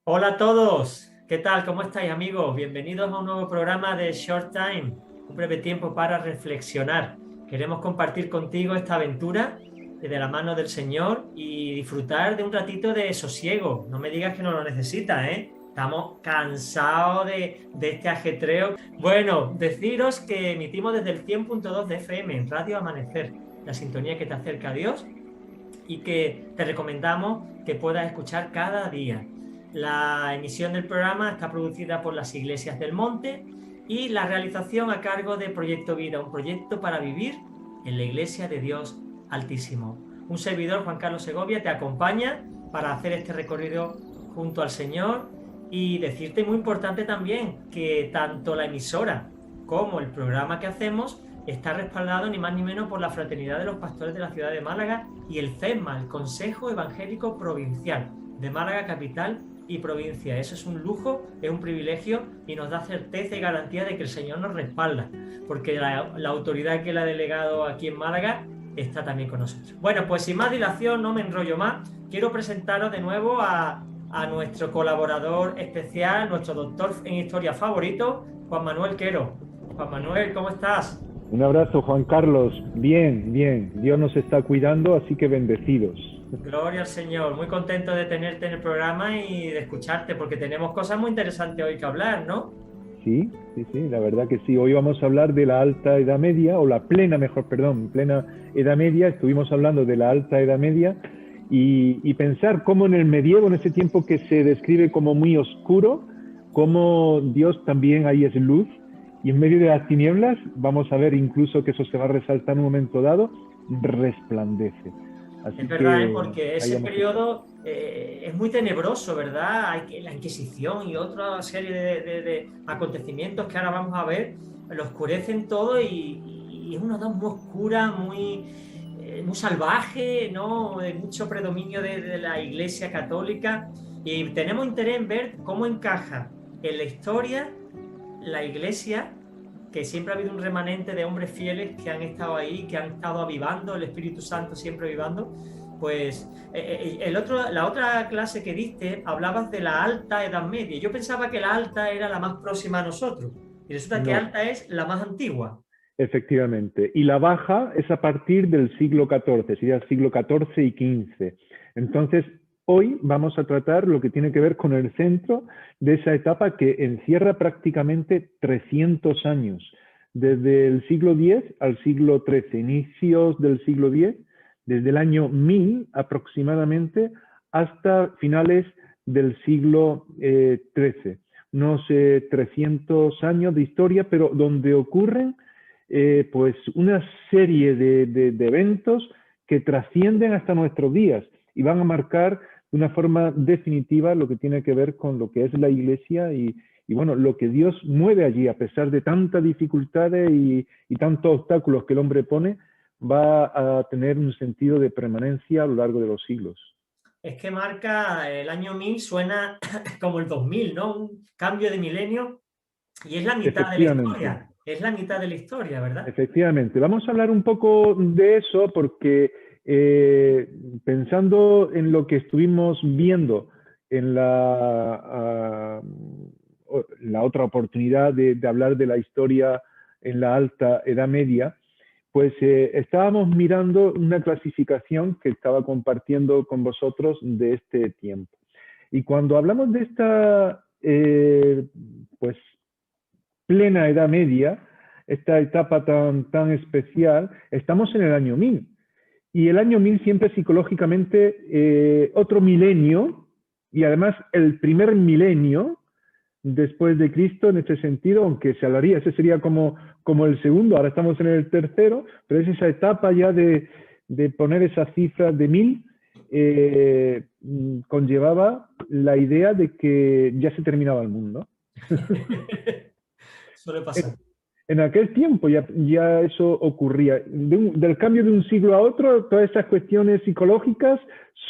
Hola a todos, ¿qué tal? ¿Cómo estáis, amigos? Bienvenidos a un nuevo programa de Short Time, un breve tiempo para reflexionar. Queremos compartir contigo esta aventura de la mano del Señor y disfrutar de un ratito de sosiego. No me digas que no lo necesitas, ¿eh? Estamos cansados de este ajetreo. Bueno, deciros que emitimos desde el 100.2 de FM en Radio Amanecer, la sintonía que te acerca a Dios y que te recomendamos que puedas escuchar cada día. La emisión del programa está producida por las Iglesias del Monte y la realización a cargo de Proyecto Vida, un proyecto para vivir en la Iglesia de Dios Altísimo. Un servidor, Juan Carlos Segovia, te acompaña para hacer este recorrido junto al Señor y decirte muy importante también que tanto la emisora como el programa que hacemos está respaldado ni más ni menos por la Fraternidad de los Pastores de la Ciudad de Málaga y el CESMA, el Consejo Evangélico Provincial de Málaga Capital y Provincia. Eso es un lujo, es un privilegio y nos da certeza y garantía de que el Señor nos respalda, porque la autoridad que le ha delegado aquí en Málaga está también con nosotros. Bueno, pues sin más dilación, no me enrollo más, quiero presentaros de nuevo a nuestro colaborador especial, nuestro doctor en historia favorito, Juan Manuel Quero. Juan Manuel, ¿cómo estás? Un abrazo, Juan Carlos. Bien, bien. Dios nos está cuidando, así que bendecidos. Gloria al Señor, muy contento de tenerte en el programa y de escucharte, porque tenemos cosas muy interesantes hoy que hablar, ¿no? Sí, sí, sí, la verdad que sí. Hoy vamos a hablar de la Alta Edad Media, o la plena, mejor, perdón, plena Edad Media. Estuvimos hablando de la Alta Edad Media y pensar cómo en el medievo, en ese tiempo que se describe como muy oscuro, cómo Dios también ahí es luz. Y en medio de las tinieblas, vamos a ver incluso que eso se va a resaltar en un momento dado, resplandece. Es Así verdad, ¿eh? que Porque ahí ese vamos a estar. periodo es muy tenebroso, ¿verdad? Hay la Inquisición y otra serie de acontecimientos que ahora vamos a ver, lo oscurecen todo y es una edad muy oscura, muy salvaje, ¿no? De mucho predominio de la Iglesia Católica y tenemos interés en ver cómo encaja en la historia la Iglesia, que siempre ha habido un remanente de hombres fieles que han estado ahí, que han estado avivando, el Espíritu Santo siempre avivando. Pues la otra clase que diste hablabas de la alta Edad Media. Yo pensaba que la alta era la más próxima a nosotros y resulta que No, alta es la más antigua. efectivamente. Y la baja es a partir del siglo XIV, sería el siglo XIV y XV. Entonces, hoy vamos a tratar lo que tiene que ver con el centro de esa etapa que encierra prácticamente 300 años, desde el siglo X al siglo XIII, inicios del siglo X, desde el año 1000 aproximadamente hasta finales del siglo XIII. Unos 300 años de historia, pero donde ocurren pues una serie de eventos que trascienden hasta nuestros días y van a marcar de una forma definitiva lo que tiene que ver con lo que es la iglesia y bueno, lo que Dios mueve allí, a pesar de tantas dificultades y tantos obstáculos que el hombre pone, va a tener un sentido de permanencia a lo largo de los siglos. Es que marca el año 1000, suena como el 2000, ¿no? Un cambio de milenio y es la mitad de la Efectivamente. historia. Es la mitad de la historia, ¿verdad? Efectivamente, vamos a hablar un poco de eso porque eh, pensando en lo que estuvimos viendo en la otra oportunidad de hablar de la historia en la Alta Edad Media, pues estábamos mirando una clasificación que estaba compartiendo con vosotros de este tiempo. Y cuando hablamos de esta, pues plena Edad Media, esta etapa tan especial, estamos en el año 1000. Y el año 1000 siempre psicológicamente otro milenio, y además el primer milenio después de Cristo en este sentido, aunque se hablaría, ese sería como el segundo, ahora estamos en el tercero, pero es esa etapa ya de poner esa cifra de 1000, conllevaba la idea de que ya se terminaba el mundo. Suele pasar. En aquel tiempo ya eso ocurría. Del cambio de un siglo a otro, todas estas cuestiones psicológicas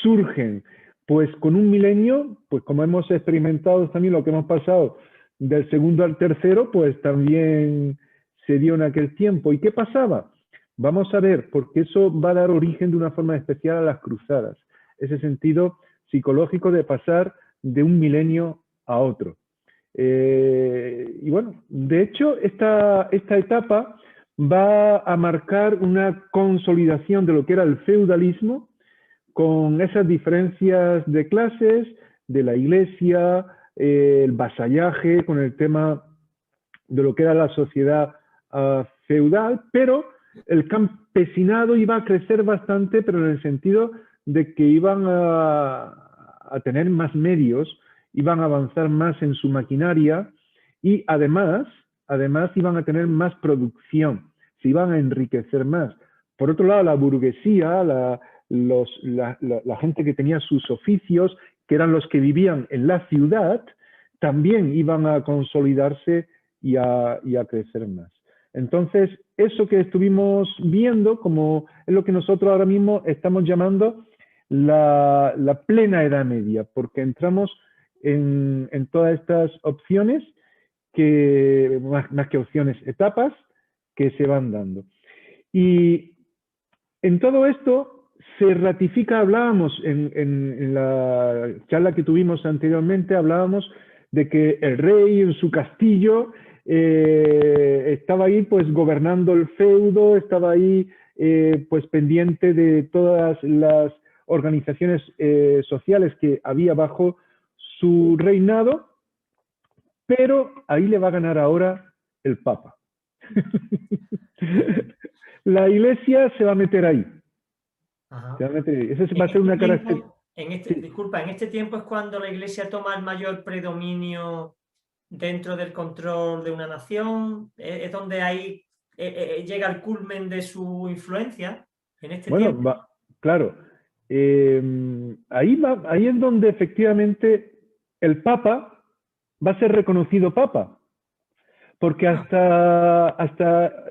surgen. Pues con un milenio, pues como hemos experimentado también lo que hemos pasado del segundo al tercero, pues también se dio en aquel tiempo. ¿Y qué pasaba? Vamos a ver, porque eso va a dar origen de una forma especial a las cruzadas. Ese sentido psicológico de pasar de un milenio a otro. Y bueno, de hecho, esta etapa va a marcar una consolidación de lo que era el feudalismo, con esas diferencias de clases, de la iglesia, el vasallaje, con el tema de lo que era la sociedad feudal, pero el campesinado iba a crecer bastante, pero en el sentido de que iban a tener más medios, iban a avanzar más en su maquinaria y además iban a tener más producción, se iban a enriquecer más. Por otro lado, la burguesía, la gente que tenía sus oficios, que eran los que vivían en la ciudad, también iban a consolidarse y a crecer más. Entonces, eso que estuvimos viendo, como es lo que nosotros ahora mismo estamos llamando la plena Edad Media, porque entramos en todas estas opciones, más que opciones, etapas que se van dando. Y en todo esto se ratifica, hablábamos en la charla que tuvimos anteriormente, hablábamos de que el rey en su castillo estaba ahí pues gobernando el feudo, estaba ahí pues pendiente de todas las organizaciones sociales que había bajo su reinado, pero ahí le va a ganar ahora el Papa. La Iglesia se va a meter ahí. Ajá. Se va a meter ahí. Esa va a ser una característica. Disculpa, en este tiempo es cuando la Iglesia toma el mayor predominio dentro del control de una nación, es donde ahí llega al culmen de su influencia en este tiempo. Claro, ahí es donde efectivamente el Papa va a ser reconocido Papa, porque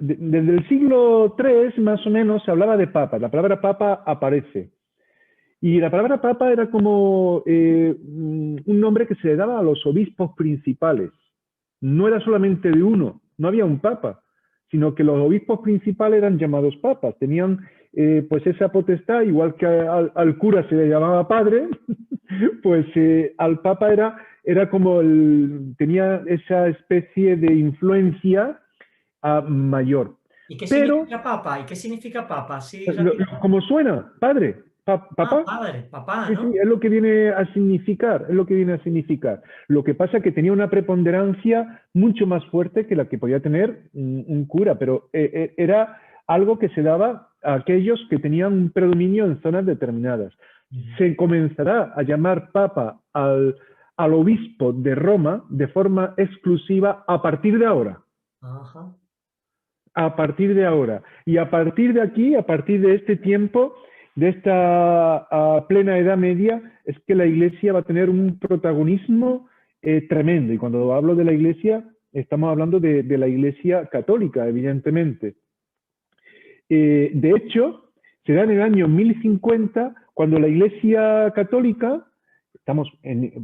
desde el siglo III más o menos se hablaba de Papa, la palabra Papa aparece. Y la palabra papa era como un nombre que se le daba a los obispos principales. No era solamente de uno, no había un papa, sino que los obispos principales eran llamados papas. Tenían pues esa potestad, igual que al cura se le llamaba padre, pues al papa era como tenía esa especie de influencia mayor. ¿Y qué significa papa? ¿Y qué significa papa? Sí, como suena, padre. ¿Papá? Padre, papá, sí, ¿no? sí, es lo que viene a significar, es lo que viene a significar. Lo que pasa es que tenía una preponderancia mucho más fuerte que la que podía tener un cura, pero era algo que se daba a aquellos que tenían un predominio en zonas determinadas. Se comenzará a llamar papa al obispo de Roma de forma exclusiva a partir de ahora. Ajá. A partir de ahora. Y a partir de aquí, a partir de este tiempo, de esta plena Edad Media, es que la Iglesia va a tener un protagonismo tremendo. Y cuando hablo de la Iglesia, estamos hablando de la Iglesia católica, evidentemente. De hecho, será en el año 1050 cuando la Iglesia católica, estamos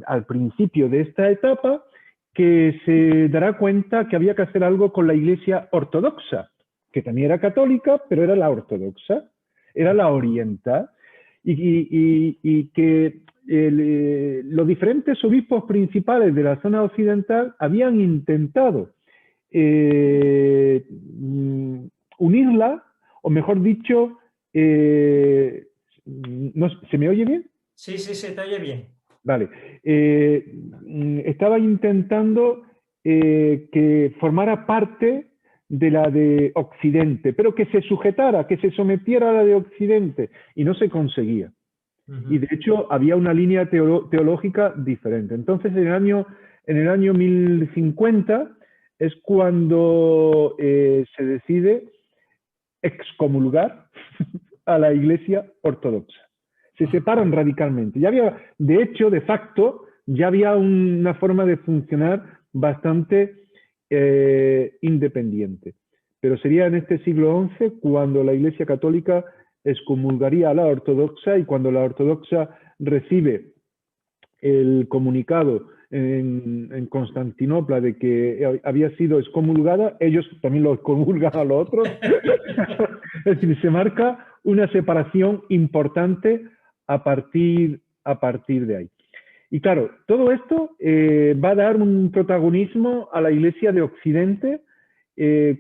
al principio de esta etapa, que se dará cuenta que había que hacer algo con la Iglesia ortodoxa, que también era católica, pero era la ortodoxa, era la oriental, y que los diferentes obispos principales de la zona occidental habían intentado unirla, o mejor dicho, no, ¿se me oye bien? Sí, se te oye bien. Vale. Estaba intentando que formara parte de la de Occidente, pero que se sujetara, que se sometiera a la de Occidente, y no se conseguía. Y de hecho había una línea teológica diferente. Entonces en el año 1050 es cuando se decide excomulgar a la Iglesia ortodoxa. Se separan radicalmente. Ya había, de hecho, de facto, ya había una forma de funcionar bastante independiente. Pero sería en este siglo XI cuando la Iglesia Católica excomulgaría a la ortodoxa, y cuando la ortodoxa recibe el comunicado en Constantinopla de que había sido excomulgada, ellos también lo excomulgan a los otros. Es decir, se marca una separación importante a partir de ahí. Y claro, todo esto va a dar un protagonismo a la Iglesia de Occidente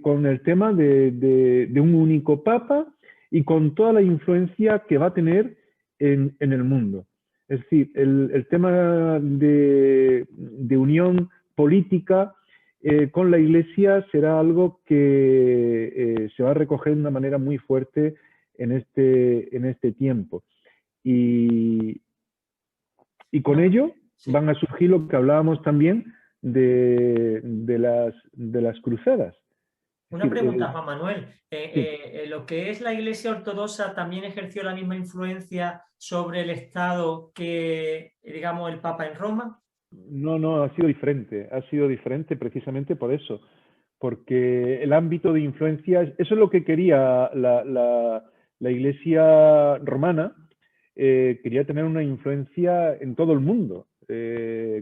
con el tema de un único papa y con toda la influencia que va a tener en el mundo. Es decir, el tema de unión política con la Iglesia será algo que se va a recoger de una manera muy fuerte en este tiempo. Y, y con ello Sí. van a surgir lo que hablábamos también de las cruzadas. Es Una decir, pregunta, Juan Manuel. sí, ¿Lo que es la Iglesia Ortodoxa también ejerció la misma influencia sobre el Estado que, digamos, el Papa en Roma? no, ha sido diferente precisamente por eso, porque el ámbito de influencia, eso es lo que quería la Iglesia romana, quería tener una influencia en todo el mundo,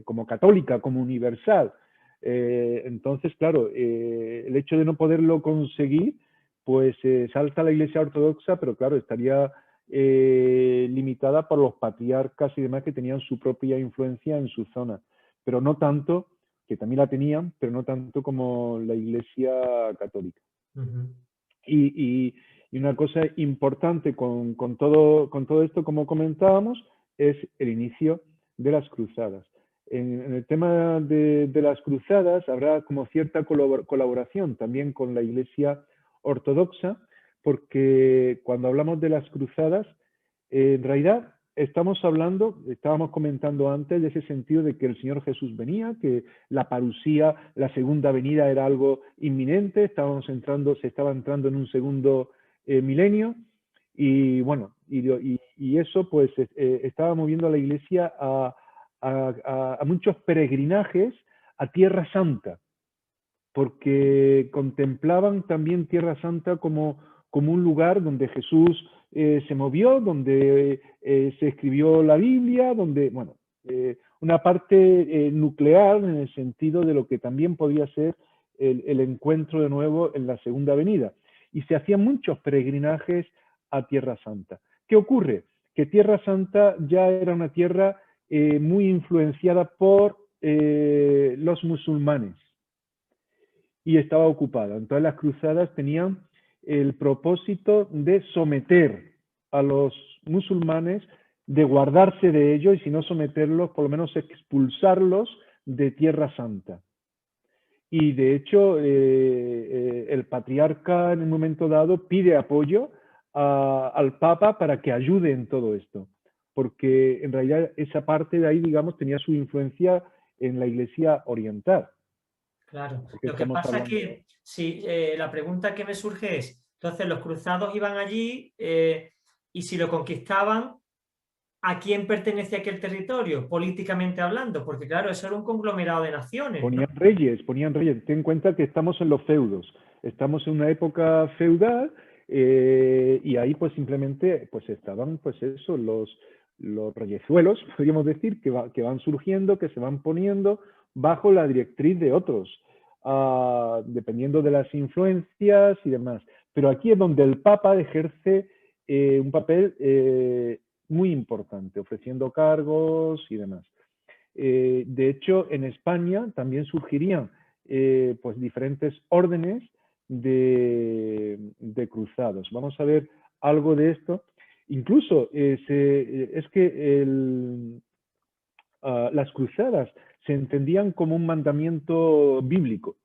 como católica, como universal. Entonces, claro, el hecho de no poderlo conseguir, pues salta la Iglesia Ortodoxa, pero claro, estaría limitada por los patriarcas y demás que tenían su propia influencia en su zona, pero no tanto, que también la tenían, pero no tanto como la Iglesia Católica. Ujú. Y, y una cosa importante con todo esto, como comentábamos, es el inicio de las cruzadas. En el tema de las cruzadas habrá como cierta colaboración también con la Iglesia Ortodoxa, porque cuando hablamos de las cruzadas, en realidad estábamos comentando antes de ese sentido de que el Señor Jesús venía, que la parusía, la segunda venida era algo inminente, se estaba entrando en un segundo milenio, y bueno, y eso pues estaba moviendo a la Iglesia a muchos peregrinajes a Tierra Santa, porque contemplaban también Tierra Santa como un lugar donde Jesús se movió, donde se escribió la Biblia, donde, bueno, una parte nuclear en el sentido de lo que también podría ser el encuentro de nuevo en la segunda venida. Y se hacían muchos peregrinajes a Tierra Santa. ¿Qué ocurre? Que Tierra Santa ya era una tierra muy influenciada por los musulmanes y estaba ocupada. Entonces las cruzadas tenían el propósito de someter a los musulmanes, de guardarse de ellos y si no someterlos, por lo menos expulsarlos de Tierra Santa. Y de hecho, el patriarca en un momento dado pide apoyo al Papa para que ayude en todo esto, porque en realidad esa parte de ahí, digamos, tenía su influencia en la Iglesia oriental. Claro. Porque Lo que estamos pasa hablando. que, si la pregunta que me surge es, entonces los cruzados iban allí y si lo conquistaban, ¿a quién pertenece aquel territorio, políticamente hablando? Porque claro, eso era un conglomerado de naciones, ¿no? Ponían reyes. Ten en cuenta que estamos en los feudos, estamos en una época feudal y ahí pues simplemente pues estaban pues eso, los reyezuelos, podríamos decir, que van surgiendo, que se van poniendo bajo la directriz de otros, dependiendo de las influencias y demás. Pero aquí es donde el Papa ejerce un papel muy importante, ofreciendo cargos y demás. De hecho, en España también surgirían pues diferentes órdenes de cruzados. Vamos a ver algo de esto. Incluso es que las cruzadas se entendían como un mandamiento bíblico.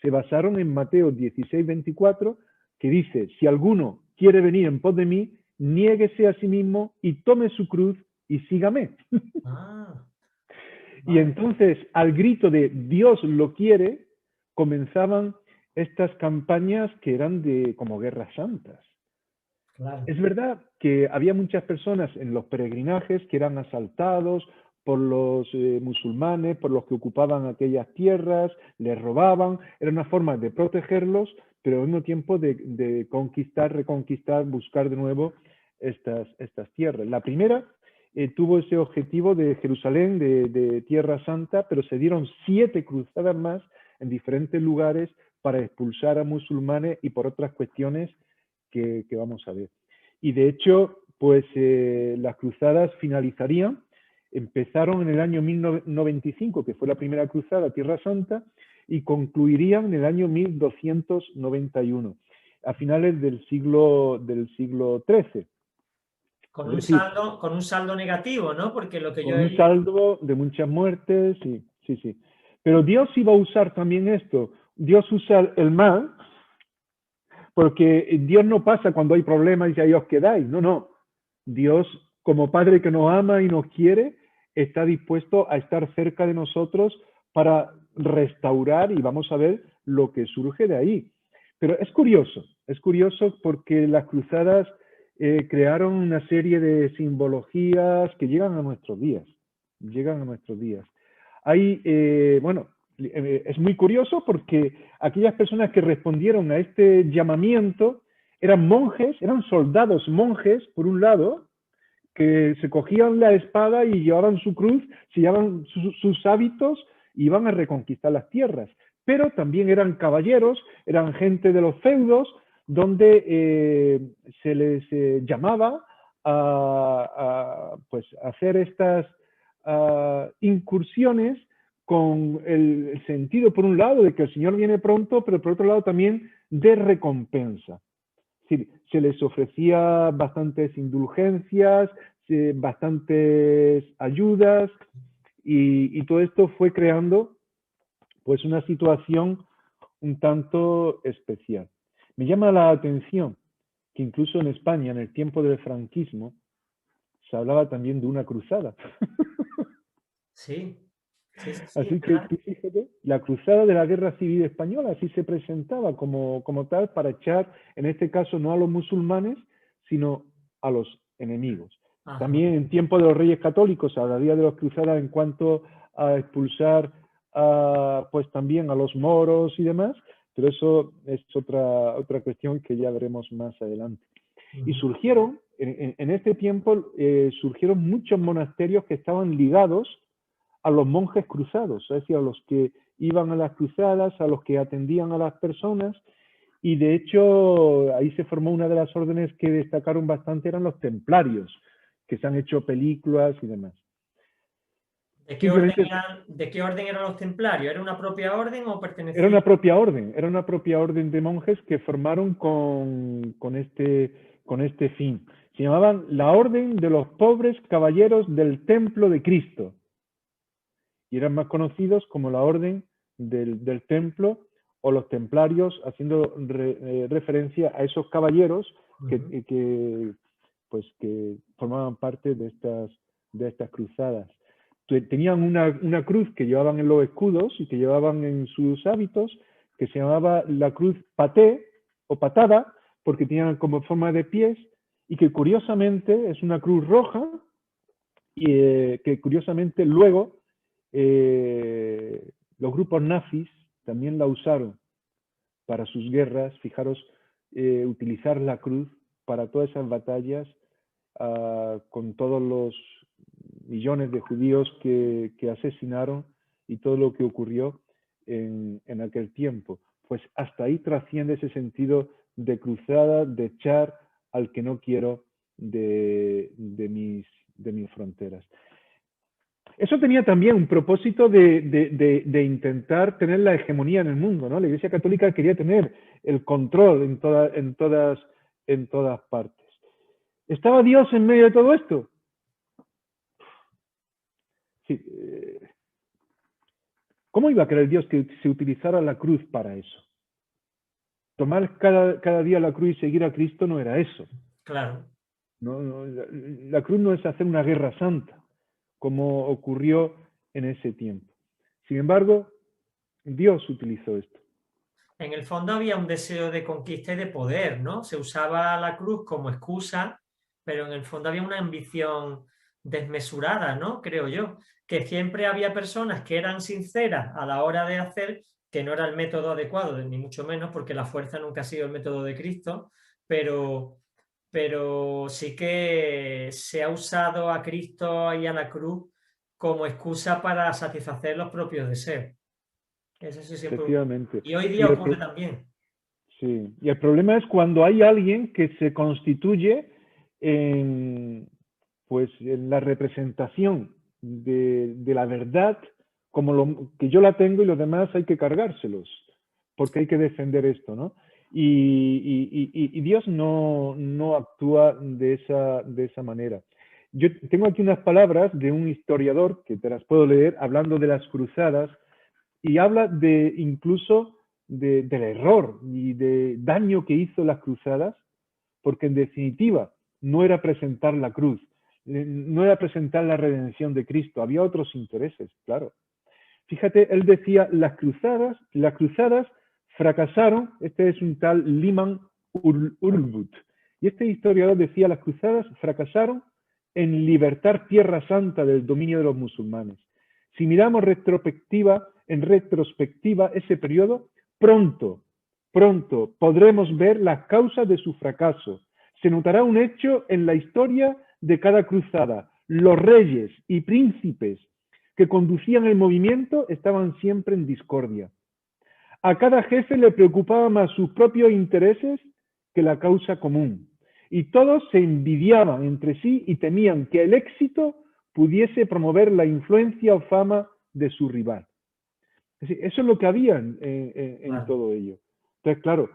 Se basaron en Mateo 16:24, que dice, si alguno quiere venir en pos de mí, niéguese a sí mismo y tome su cruz y sígame. Ah, Y vale. entonces, al grito de Dios lo quiere, comenzaban estas campañas que eran como guerras santas. Claro. Es verdad que había muchas personas en los peregrinajes que eran asaltados por los musulmanes, por los que ocupaban aquellas tierras, les robaban, era una forma de protegerlos, pero al mismo tiempo de conquistar, reconquistar, buscar de nuevo estas tierras. La primera tuvo ese objetivo de Jerusalén, de Tierra Santa, pero se dieron 7 cruzadas más en diferentes lugares para expulsar a musulmanes y por otras cuestiones que vamos a ver. Y de hecho, pues las cruzadas finalizarían Empezaron en el año 1095, que fue la primera cruzada a Tierra Santa, y concluirían en el año 1291, a finales del siglo XIII. Con Es un decir, saldo negativo, ¿no? Porque lo que yo con he un visto... saldo de muchas muertes, sí, sí, sí. Pero Dios iba a usar también esto. Dios usa el mal, porque Dios no pasa cuando hay problemas y ahí os quedáis. No, no. Dios, como Padre que nos ama y nos quiere, está dispuesto a estar cerca de nosotros para restaurar, y vamos a ver lo que surge de ahí. Pero es curioso porque las cruzadas crearon una serie de simbologías que llegan a nuestros días, llegan a nuestros días. Hay, bueno, es muy curioso porque aquellas personas que respondieron a este llamamiento eran monjes, eran soldados monjes, por un lado, que se cogían la espada y llevaban su cruz, se llevaban sus hábitos y iban a reconquistar las tierras. Pero también eran caballeros, eran gente de los feudos, donde se les llamaba pues, a hacer estas incursiones con el sentido, por un lado, de que el Señor viene pronto, pero por otro lado también de recompensa. Es decir, se les ofrecía bastantes indulgencias, bastantes ayudas, y todo esto fue creando pues una situación un tanto especial. Me llama la atención que incluso en España, en el tiempo del franquismo, se hablaba también de una cruzada. Sí, sí, sí, sí, es Así que verdad. tú fíjate, la cruzada de la Guerra Civil Española así se presentaba como tal para echar, en este caso, no a los musulmanes, sino a los enemigos. Ajá. También en tiempo de los Reyes Católicos hablaría de las cruzadas en cuanto a expulsar pues también a los moros y demás, pero eso es otra cuestión que ya veremos más adelante. Y Ujú. surgieron, en este tiempo, surgieron muchos monasterios que estaban ligados a los monjes cruzados, es decir, a los que iban a las cruzadas, a los que atendían a las personas, y de hecho ahí se formó una de las órdenes que destacaron bastante, eran los templarios, que se han hecho películas y demás. Simplemente ¿De qué orden eran los templarios? ¿Era una propia orden o era pertenecía? una propia orden de monjes que formaron con este fin. Se llamaban la Orden de los Pobres Caballeros del Templo de Cristo, y eran más conocidos como la Orden del Templo o los Templarios, haciendo referencia a esos caballeros Ujú. pues, que formaban parte de estas cruzadas. Tenían una cruz que llevaban en los escudos y que llevaban en sus hábitos, que se llamaba la cruz paté o patada, porque tenían como forma de pies, y que curiosamente es una cruz roja, y que curiosamente luego los grupos nazis también la usaron para sus guerras. Fijaros, utilizar la cruz para todas esas batallas, con todos los millones de judíos que asesinaron y todo lo que ocurrió en aquel tiempo. Pues hasta ahí trasciende ese sentido de cruzada, de echar al que no quiero de mis fronteras. Eso tenía también un propósito de intentar tener la hegemonía en el mundo, ¿no? La Iglesia Católica quería tener el control en todas partes. ¿Estaba Dios en medio de todo esto? Sí. ¿Cómo iba a querer Dios que se utilizara la cruz para eso? Tomar cada día la cruz y seguir a Cristo no era eso. Claro. No, no, la cruz no es hacer una guerra santa, como ocurrió en ese tiempo. Sin embargo, Dios utilizó esto. En el fondo había un deseo de conquista y de poder, ¿no? Se usaba la cruz como excusa, pero en el fondo había una ambición desmesurada, ¿no? Creo yo, que siempre había personas que eran sinceras a la hora de hacer, que no era el método adecuado, ni mucho menos, porque la fuerza nunca ha sido el método de Cristo, pero, pero sí que se ha usado a Cristo y a la cruz como excusa para satisfacer los propios deseos. Eso sí siempre. Efectivamente. Y hoy Y día el, ocurre también. sí. Y el problema es cuando hay alguien que se constituye en, pues, en la representación de la verdad como que yo la tengo y los demás hay que cargárselos, porque hay que defender esto, ¿no? Y Dios no actúa de esa manera. Yo tengo aquí unas palabras de un historiador, que te las puedo leer, hablando de las cruzadas, y habla incluso del error y de daño que hizo las cruzadas, porque en definitiva no era presentar la cruz, no era presentar la redención de Cristo, había otros intereses, claro. Fíjate, él decía, las cruzadas fracasaron, este es un tal Liman Hurlbut, y este historiador decía, las cruzadas fracasaron en libertar Tierra Santa del dominio de los musulmanes. Si miramos en retrospectiva ese periodo, pronto podremos ver las causas de su fracaso. Se notará un hecho en la historia de cada cruzada. Los reyes y príncipes que conducían el movimiento estaban siempre en discordia. A cada jefe le preocupaban más sus propios intereses que la causa común. Y todos se envidiaban entre sí y temían que el éxito pudiese promover la influencia o fama de su rival. Eso es lo que había en todo ello. Entonces, claro,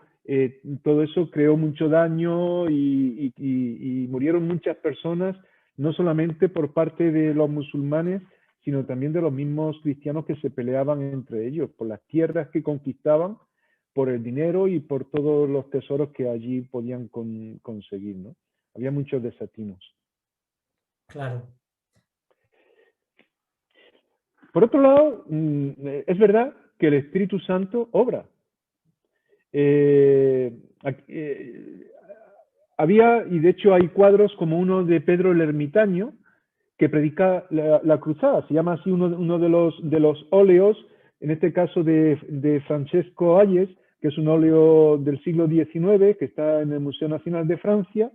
todo eso creó mucho daño y murieron muchas personas, no solamente por parte de los musulmanes, sino también de los mismos cristianos que se peleaban entre ellos, por las tierras que conquistaban, por el dinero y por todos los tesoros que allí podían conseguir, ¿no? Había muchos desatinos. Claro. Por otro lado, es verdad que el Espíritu Santo obra. Había, y de hecho hay cuadros como uno de Pedro el Ermitaño, que predica la cruzada, se llama así uno de los óleos, en este caso de Francesco Hayes, que es un óleo del siglo XIX, que está en el Museo Nacional de Francia.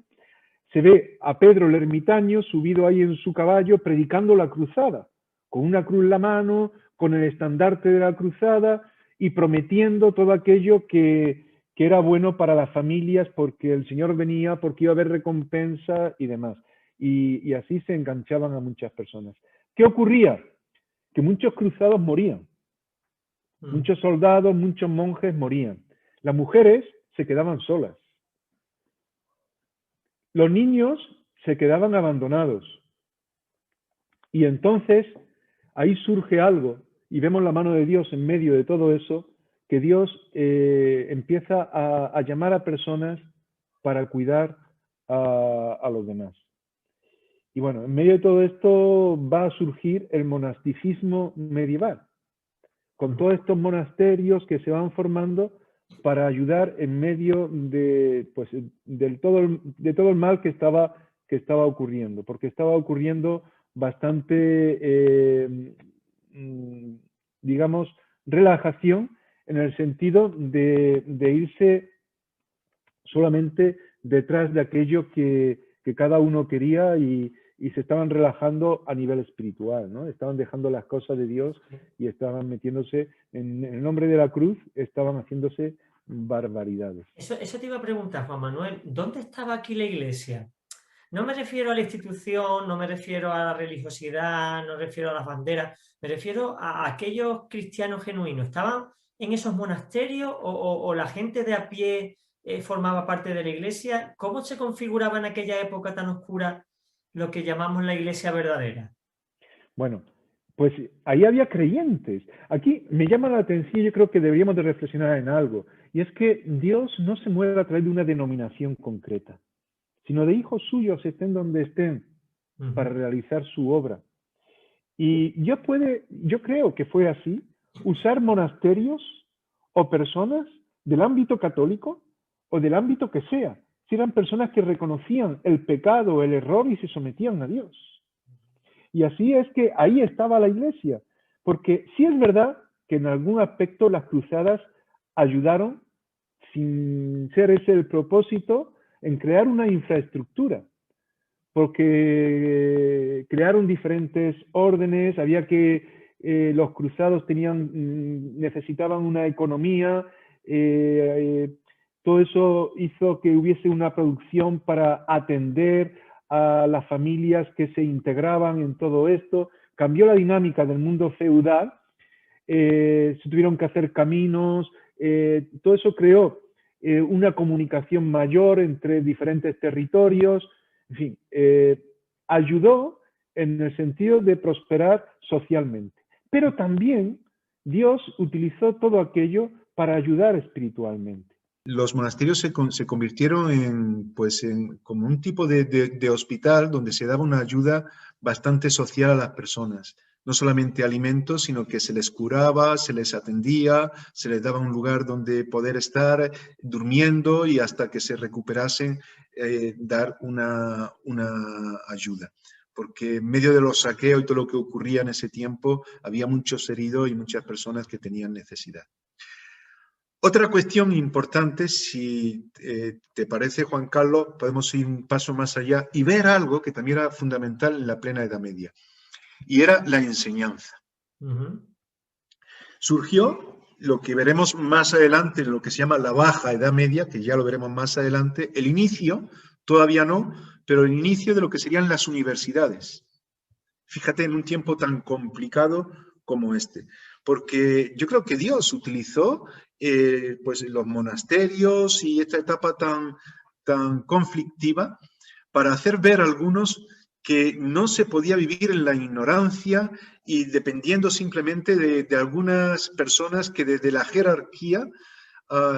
Se ve a Pedro el Ermitaño subido ahí en su caballo predicando la cruzada, con una cruz en la mano, con el estandarte de la cruzada y prometiendo todo aquello que era bueno para las familias porque el Señor venía, porque iba a haber recompensa y demás. Y así se enganchaban a muchas personas. ¿Qué ocurría? Que muchos cruzados morían. Muchos soldados, muchos monjes morían. Las mujeres se quedaban solas. Los niños se quedaban abandonados. Y entonces ahí surge algo, y vemos la mano de Dios en medio de todo eso, que Dios empieza a llamar a personas para cuidar a los demás. Y bueno, en medio de todo esto va a surgir el monasticismo medieval, con todos estos monasterios que se van formando para ayudar en medio de todo el mal que estaba ocurriendo, porque estaba ocurriendo bastante, digamos, relajación en el sentido de irse solamente detrás de aquello que cada uno quería y se estaban relajando a nivel espiritual, ¿no? Estaban dejando las cosas de Dios y estaban metiéndose en el nombre de la cruz, estaban haciéndose barbaridades. Eso te iba a preguntar, Juan Manuel, ¿dónde estaba aquí la iglesia? No me refiero a la institución, no me refiero a la religiosidad, no me refiero a las banderas, me refiero a aquellos cristianos genuinos. ¿Estaban en esos monasterios o la gente de a pie formaba parte de la iglesia? ¿Cómo se configuraba en aquella época tan oscura lo que llamamos la iglesia verdadera? Bueno, pues ahí había creyentes. Aquí me llama la atención, yo creo que deberíamos de reflexionar en algo, y es que Dios no se mueve a través de una denominación concreta, sino de hijos suyos estén donde estén para realizar su obra. Y yo creo que fue así, usar monasterios o personas del ámbito católico o del ámbito que sea, si eran personas que reconocían el pecado, el error y se sometían a Dios. Y así es que ahí estaba la iglesia, porque sí es verdad que en algún aspecto las cruzadas ayudaron, sin ser ese el propósito, en crear una infraestructura, porque crearon diferentes órdenes, había que, los cruzados necesitaban una economía, todo eso hizo que hubiese una producción para atender a las familias que se integraban en todo esto, cambió la dinámica del mundo feudal, se tuvieron que hacer caminos, todo eso creó una comunicación mayor entre diferentes territorios, en fin, ayudó en el sentido de prosperar socialmente. Pero también Dios utilizó todo aquello para ayudar espiritualmente. Los monasterios se convirtieron en como un tipo de hospital donde se daba una ayuda bastante social a las personas. No solamente alimentos, sino que se les curaba, se les atendía, se les daba un lugar donde poder estar durmiendo y hasta que se recuperasen, dar una ayuda. Porque en medio de los saqueos y todo lo que ocurría en ese tiempo, había muchos heridos y muchas personas que tenían necesidad. Otra cuestión importante, si te parece, Juan Carlos, podemos ir un paso más allá y ver algo que también era fundamental en la plena Edad Media, y era la enseñanza. Surgió lo que veremos más adelante, lo que se llama la Baja Edad Media, que ya lo veremos más adelante, el inicio, todavía no, pero el inicio de lo que serían las universidades. Fíjate, en un tiempo tan complicado como este, porque yo creo que Dios utilizó pues los monasterios y esta etapa tan conflictiva para hacer ver a algunos que no se podía vivir en la ignorancia y dependiendo simplemente de algunas personas que desde la jerarquía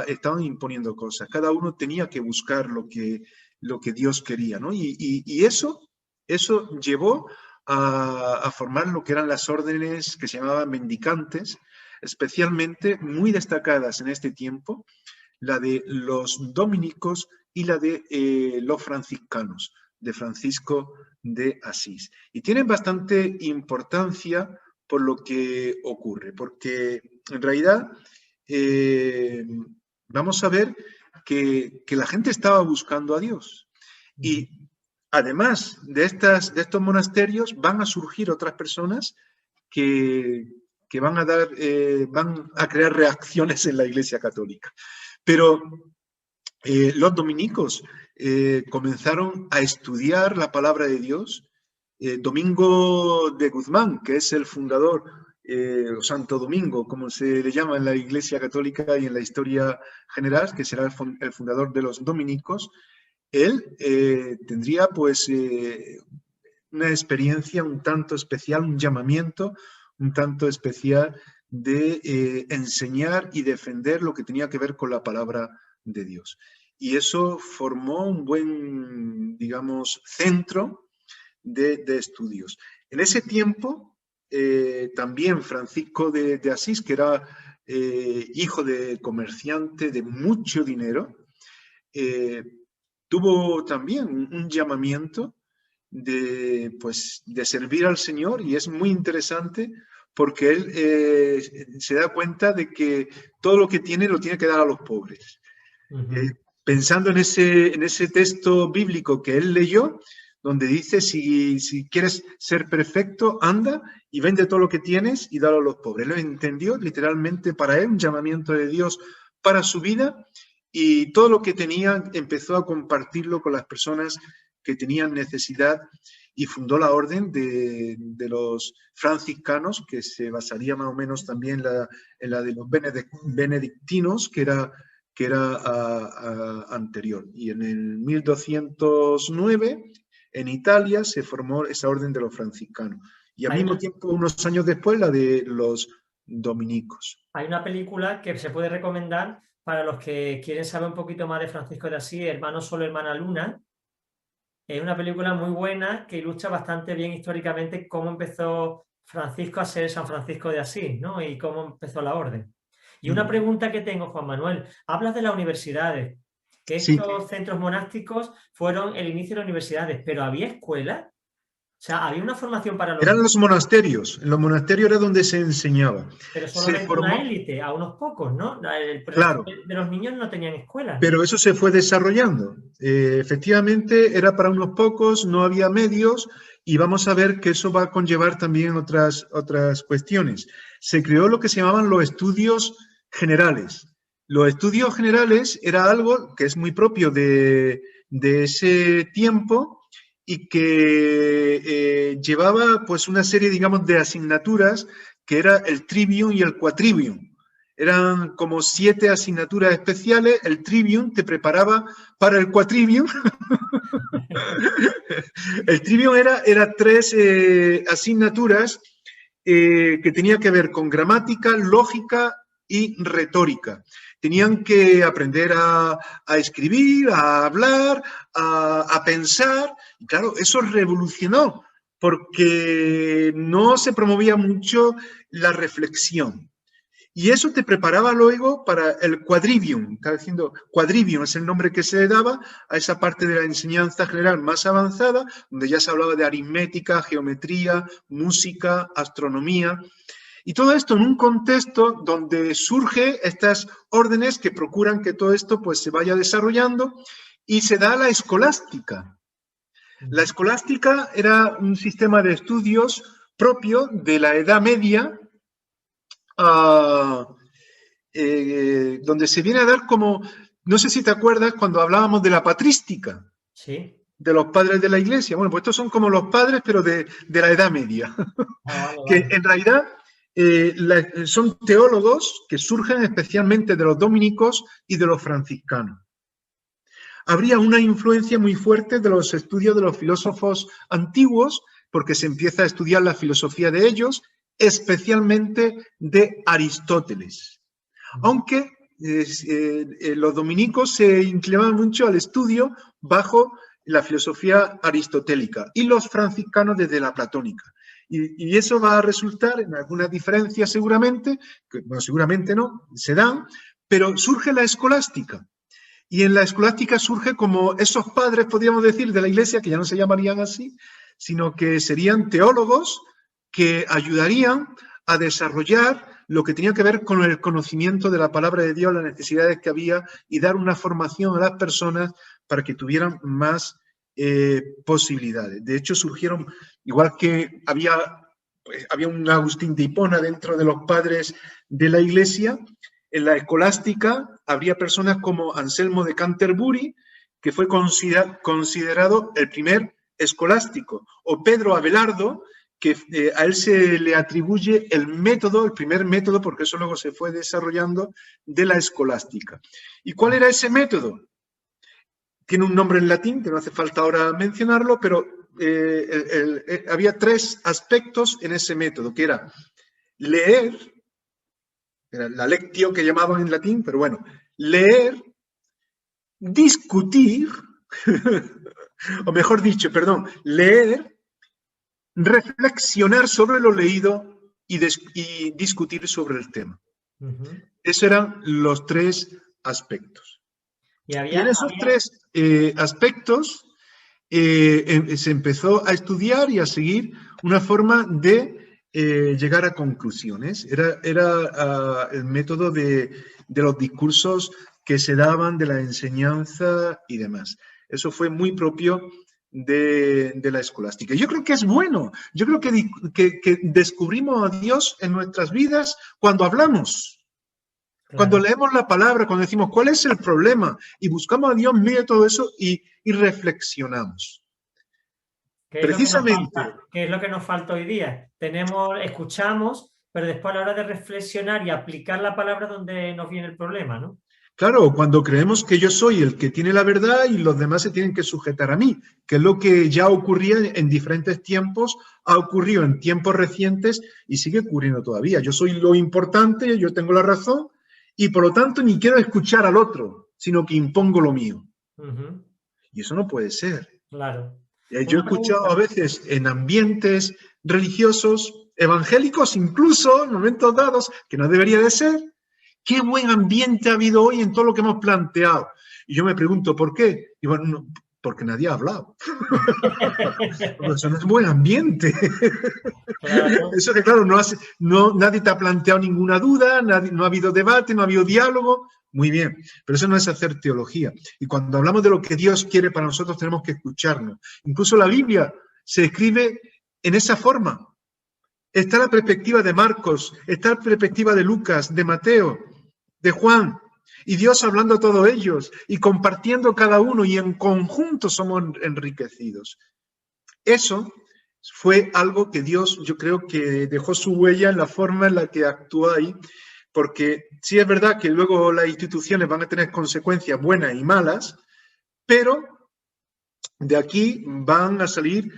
estaban imponiendo cosas. Cada uno tenía que buscar lo que Dios quería, ¿no? Y eso llevó a formar lo que eran las órdenes que se llamaban mendicantes, especialmente muy destacadas en este tiempo, la de los dominicos y la de los franciscanos, de Francisco de Asís. Y tienen bastante importancia por lo que ocurre, porque en realidad vamos a ver que la gente estaba buscando a Dios. Y además de estos monasterios van a surgir otras personas que van a crear reacciones en la Iglesia Católica. Pero los dominicos comenzaron a estudiar la palabra de Dios. Domingo de Guzmán, que es el fundador, o Santo Domingo, como se le llama en la Iglesia Católica y en la historia general, que será el fundador de los dominicos, él tendría pues una experiencia un tanto especial, un llamamiento un tanto especial de enseñar y defender lo que tenía que ver con la palabra de Dios. Y eso formó un buen, digamos, centro de estudios. En ese tiempo, también Francisco de Asís, que era hijo de comerciante de mucho dinero, tuvo también un llamamiento de servir al Señor, y es muy interesante porque él se da cuenta de que todo lo que tiene lo tiene que dar a los pobres. Pensando en ese texto bíblico que él leyó, donde dice, si quieres ser perfecto, anda y vende todo lo que tienes y dalo a los pobres. Lo entendió literalmente para él, un llamamiento de Dios para su vida, y todo lo que tenía empezó a compartirlo con las personas que tenían necesidad, y fundó la orden de los franciscanos, que se basaría más o menos también en la de los benedictinos, que era anterior. Y en el 1209, en Italia, se formó esa orden de los franciscanos. Y al mismo tiempo, unos años después, la de los dominicos. Hay una película que se puede recomendar para los que quieren saber un poquito más de Francisco de Asís, Hermano Sol, Hermana Luna. Es una película muy buena que ilustra bastante bien históricamente cómo empezó Francisco a ser San Francisco de Asís, ¿no? Y cómo empezó la orden. Y una pregunta que tengo, Juan Manuel, hablas de las universidades, que estos centros monásticos fueron el inicio de las universidades, pero ¿había escuelas? O sea, ¿había una formación para los... Eran los monasterios. En los monasterios era donde se enseñaba. Pero solamente una élite, a unos pocos, ¿no? Claro. De los niños no tenían escuelas. Pero eso se fue desarrollando. Efectivamente, era para unos pocos, no había medios, y vamos a ver que eso va a conllevar también otras cuestiones. Se creó lo que se llamaban los estudios generales. Los estudios generales era algo que es muy propio de ese tiempo, y que llevaba pues una serie, digamos, de asignaturas que era el trivium y el quadrivium. Eran como 7 asignaturas especiales. El trivium te preparaba para el quadrivium. El trivium era 3 asignaturas que tenían que ver con gramática, lógica y retórica. Tenían que aprender a escribir, a hablar, a pensar. Y claro, eso revolucionó, porque no se promovía mucho la reflexión. Y eso te preparaba luego para el quadrivium. Estaba diciendo, quadrivium es el nombre que se le daba a esa parte de la enseñanza general más avanzada, donde ya se hablaba de aritmética, geometría, música, astronomía. Y todo esto en un contexto donde surgen estas órdenes que procuran que todo esto pues, se vaya desarrollando, y se da la escolástica. La escolástica era un sistema de estudios propio de la Edad Media, donde se viene a dar como, no sé si te acuerdas cuando hablábamos de la patrística, Sí. de los padres de la Iglesia. Bueno, pues estos son como los padres, pero de la Edad Media. Vale, Que vale. en realidad son teólogos que surgen especialmente de los dominicos y de los franciscanos. Habría una influencia muy fuerte de los estudios de los filósofos antiguos, porque se empieza a estudiar la filosofía de ellos, especialmente de Aristóteles. Aunque los dominicos se inclinaban mucho al estudio bajo la filosofía aristotélica y los franciscanos desde la platónica. Y eso va a resultar en algunas diferencias seguramente, que, bueno, seguramente no, se dan, pero surge la escolástica. Y en la escolástica surge como esos padres, podríamos decir, de la Iglesia, que ya no se llamarían así, sino que serían teólogos que ayudarían a desarrollar lo que tenía que ver con el conocimiento de la palabra de Dios, las necesidades que había, y dar una formación a las personas para que tuvieran más posibilidades. De hecho, surgieron, igual que había un Agustín de Hipona dentro de los padres de la Iglesia, en la escolástica habría personas como Anselmo de Canterbury, que fue considerado el primer escolástico, o Pedro Abelardo, que a él se le atribuye el método, el primer método, porque eso luego se fue desarrollando, de la escolástica. ¿Y cuál era ese método? Tiene un nombre en latín, que no hace falta ahora mencionarlo, pero había 3 aspectos en ese método, que era leer, era la lectio que llamaban en latín, pero bueno, leer, discutir, o mejor dicho, perdón, leer, reflexionar sobre lo leído y discutir sobre el tema. Esos eran los 3 aspectos. Y en esos 3 aspectos se empezó a estudiar y a seguir una forma de llegar a conclusiones. Era el método de los discursos que se daban, de la enseñanza y demás. Eso fue muy propio de la escolástica. Yo creo que es bueno. Yo creo que descubrimos a Dios en nuestras vidas cuando hablamos. Claro. Cuando leemos la palabra, cuando decimos cuál es el problema, y buscamos a Dios en medio de todo eso y reflexionamos. Precisamente. ¿Qué es lo que nos falta hoy día? Escuchamos, pero después a la hora de reflexionar y aplicar la palabra donde nos viene el problema, ¿no? Claro, cuando creemos que yo soy el que tiene la verdad y los demás se tienen que sujetar a mí, que es lo que ya ocurría en diferentes tiempos, ha ocurrido en tiempos recientes y sigue ocurriendo todavía. Yo soy lo importante, yo tengo la razón y por lo tanto ni quiero escuchar al otro, sino que impongo lo mío. Y eso no puede ser. Claro. Yo he escuchado a veces en ambientes religiosos, evangélicos incluso, en momentos dados, que no debería de ser. Qué buen ambiente ha habido hoy en todo lo que hemos planteado. Y yo me pregunto, ¿por qué? Y bueno, no, porque nadie ha hablado. Eso no es buen ambiente. Claro. Eso que claro, nadie te ha planteado ninguna duda, no ha habido debate, no ha habido diálogo. Muy bien, pero eso no es hacer teología. Y cuando hablamos de lo que Dios quiere para nosotros, tenemos que escucharnos. Incluso la Biblia se escribe en esa forma. Está la perspectiva de Marcos, está la perspectiva de Lucas, de Mateo, de Juan, y Dios hablando a todos ellos y compartiendo cada uno, y en conjunto somos enriquecidos. eso fue algo que Dios, yo creo que dejó su huella en la forma en la que actuó ahí, porque sí es verdad que luego las instituciones van a tener consecuencias buenas y malas, pero de aquí van a salir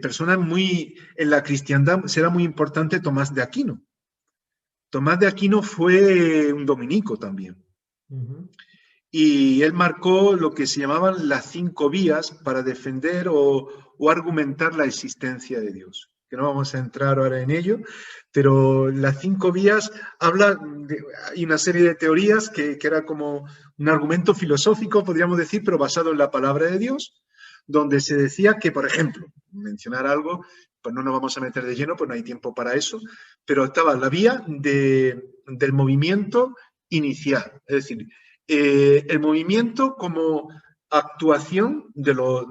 personas muy... En la cristiandad será muy importante Tomás de Aquino. Tomás de Aquino fue un dominico también. Y él marcó lo que se llamaban las 5 vías para defender o argumentar la existencia de Dios. Que no vamos a entrar ahora en ello, pero las 5 vías hay una serie de teorías que era como un argumento filosófico, podríamos decir, pero basado en la palabra de Dios, donde se decía que, por ejemplo, mencionar algo, pues no nos vamos a meter de lleno, pues no hay tiempo para eso, pero estaba la vía del movimiento inicial, es decir, el movimiento como actuación de lo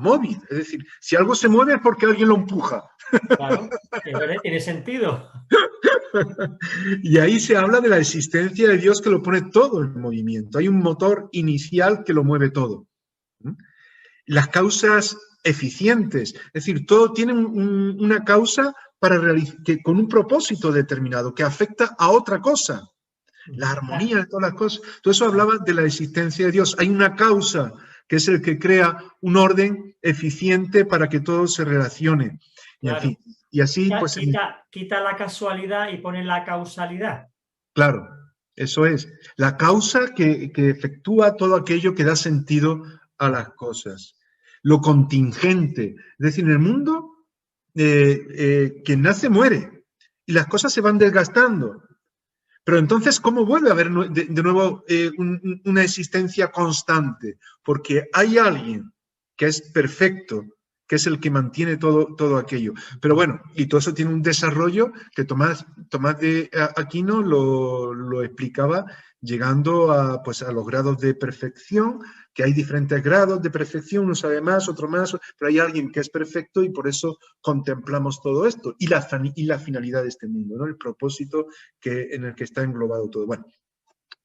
móvil. Es decir, si algo se mueve es porque alguien lo empuja. Claro, tiene sentido. Y ahí se habla de la existencia de Dios que lo pone todo en movimiento. Hay un motor inicial que lo mueve todo. Las causas eficientes, es decir, todo tiene una causa con un propósito determinado, que afecta a otra cosa. La armonía de todas las cosas. Todo eso hablaba de la existencia de Dios. Hay una causa que es el que crea un orden eficiente para que todo se relacione. Y, claro. en fin, y así pues... Quita la casualidad y pone la causalidad. Claro, eso es. La causa que efectúa todo aquello que da sentido a las cosas. Lo contingente. Es decir, en el mundo, quien nace muere. Y las cosas se van desgastando. Pero entonces, ¿cómo vuelve a haber de nuevo una existencia constante? Porque hay alguien que es perfecto, que es el que mantiene todo aquello. Pero bueno, y todo eso tiene un desarrollo que Tomás de Aquino lo explicaba llegando a los grados de perfección, que hay diferentes grados de perfección, uno sabe más, otro más, pero hay alguien que es perfecto y por eso contemplamos todo esto y la finalidad de este mundo, ¿no? El propósito en el que está englobado todo. Bueno,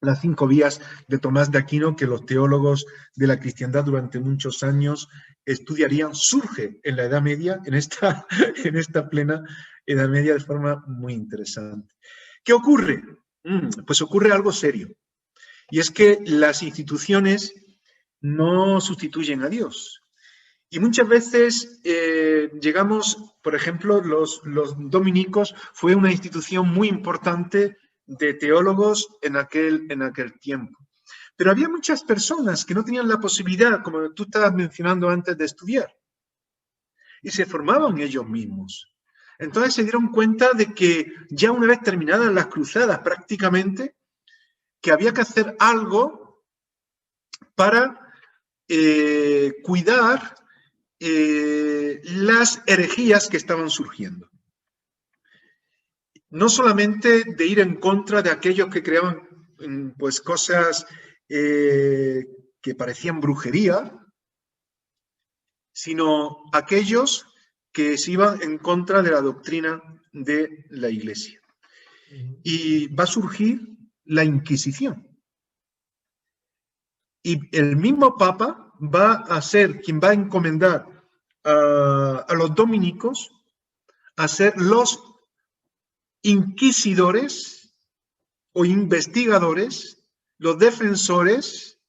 las 5 vías de Tomás de Aquino que los teólogos de la cristiandad durante muchos años estudiarían, surge en la Edad Media, en esta plena Edad Media de forma muy interesante. ¿Qué ocurre? Pues ocurre algo serio. Y es que las instituciones no sustituyen a Dios. Y muchas veces llegamos, por ejemplo, los dominicos fue una institución muy importante de teólogos en aquel tiempo. Pero había muchas personas que no tenían la posibilidad, como tú estabas mencionando antes, de estudiar. Y se formaban ellos mismos. Entonces se dieron cuenta de que ya una vez terminadas las cruzadas prácticamente, que había que hacer algo para cuidar las herejías que estaban surgiendo. No solamente de ir en contra de aquellos que creaban pues cosas que parecían brujería, sino aquellos que se iban en contra de la doctrina de la Iglesia. Y va a surgir la Inquisición. Y el mismo Papa va a ser quien va a encomendar a los dominicos a ser los inquisidores o investigadores, los defensores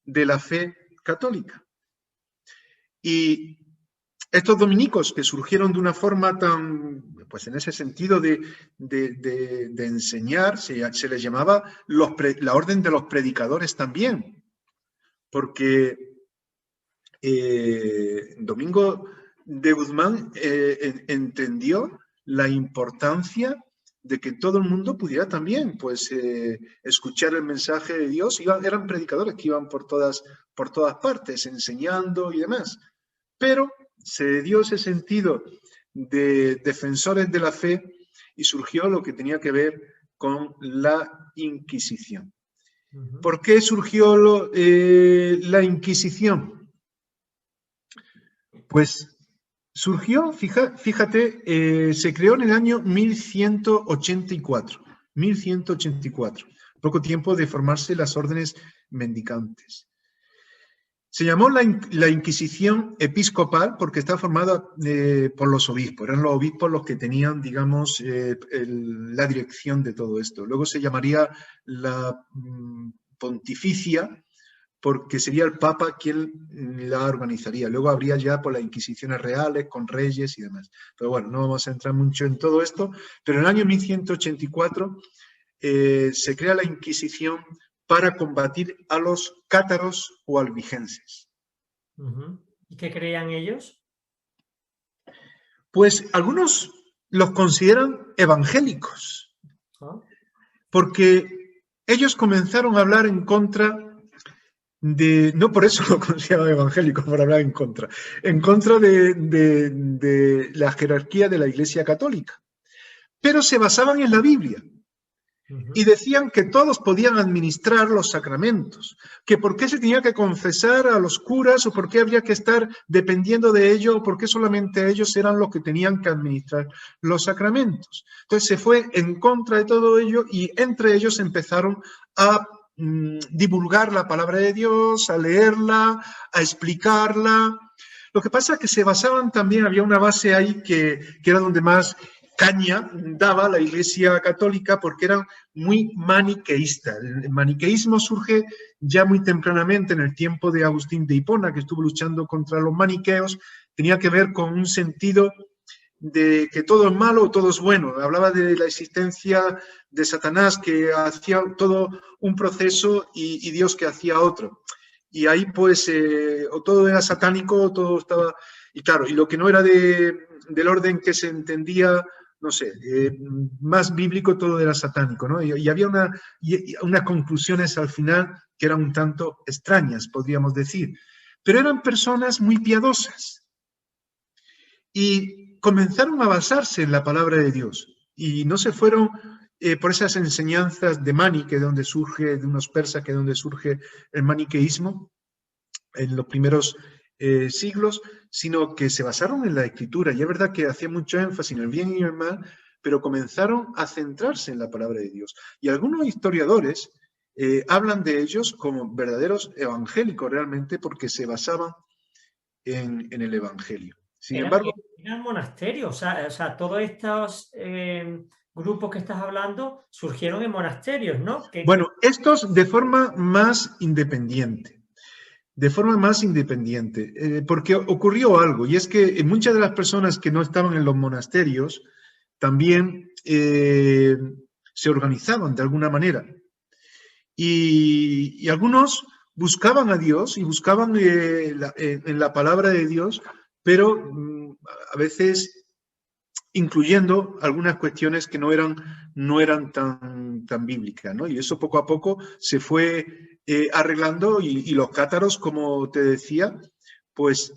de la fe católica. Y estos dominicos que surgieron de una forma tan, pues en ese sentido de enseñar, se les llamaba la orden de los predicadores también, porque Domingo de Guzmán entendió la importancia de que todo el mundo pudiera también pues, escuchar el mensaje de Dios. Eran predicadores que iban por todas partes, enseñando y demás. Pero se dio ese sentido de defensores de la fe y surgió lo que tenía que ver con la Inquisición. ¿Por qué surgió la Inquisición? Pues surgió, fíjate, se creó en el año 1184, poco tiempo de formarse las órdenes mendicantes. Se llamó la Inquisición Episcopal porque está formada por los obispos. Eran los obispos los que tenían, digamos, la dirección de todo esto. Luego se llamaría la Pontificia, porque sería el Papa quien la organizaría. Luego habría ya por las Inquisiciones reales, con reyes y demás. Pero bueno, no vamos a entrar mucho en todo esto. Pero en el año 1184 se crea la Inquisición para combatir a los cátaros o albigenses. ¿Y qué creían ellos? Pues algunos los consideran evangélicos, porque ellos comenzaron a hablar en contra de, no por eso lo consideraban evangélicos, por hablar en contra de la jerarquía de la Iglesia Católica, pero se basaban en la Biblia. Y decían que todos podían administrar los sacramentos, que por qué se tenía que confesar a los curas o por qué habría que estar dependiendo de ello o por qué solamente ellos eran los que tenían que administrar los sacramentos. Entonces se fue en contra de todo ello y entre ellos empezaron a divulgar la palabra de Dios, a leerla, a explicarla. Lo que pasa es que se basaban también, había una base ahí que era donde más caña daba la Iglesia Católica porque era muy maniqueísta. El maniqueísmo surge ya muy tempranamente en el tiempo de Agustín de Hipona, que estuvo luchando contra los maniqueos. Tenía que ver con un sentido de que todo es malo o todo es bueno. Hablaba de la existencia de Satanás, que hacía todo un proceso y Dios que hacía otro. Y ahí pues o todo era satánico o todo estaba... Y claro, y lo que no era del orden que se entendía, no sé, más bíblico, todo era satánico, ¿no? Y había unas conclusiones al final que eran un tanto extrañas, podríamos decir. Pero eran personas muy piadosas y comenzaron a basarse en la palabra de Dios y no se fueron por esas enseñanzas de Mani, que es donde surge, de unos persas, que es donde surge el maniqueísmo en los primeros siglos, sino que se basaron en la Escritura. Y es verdad que hacía mucho énfasis en el bien y en el mal, pero comenzaron a centrarse en la palabra de Dios. Y algunos historiadores hablan de ellos como verdaderos evangélicos realmente, porque se basaban en el Evangelio. Sin embargo... Eran monasterios, o sea, todos estos grupos que estás hablando surgieron en monasterios, ¿no? Bueno, estos de forma más independiente. De forma más independiente, porque ocurrió algo, y es que muchas de las personas que no estaban en los monasterios también se organizaban de alguna manera. Y algunos buscaban a Dios y buscaban en la palabra de Dios, pero a veces incluyendo algunas cuestiones que no eran tan bíblicas, ¿no? Y eso poco a poco se fue arreglando y los cátaros, como te decía, pues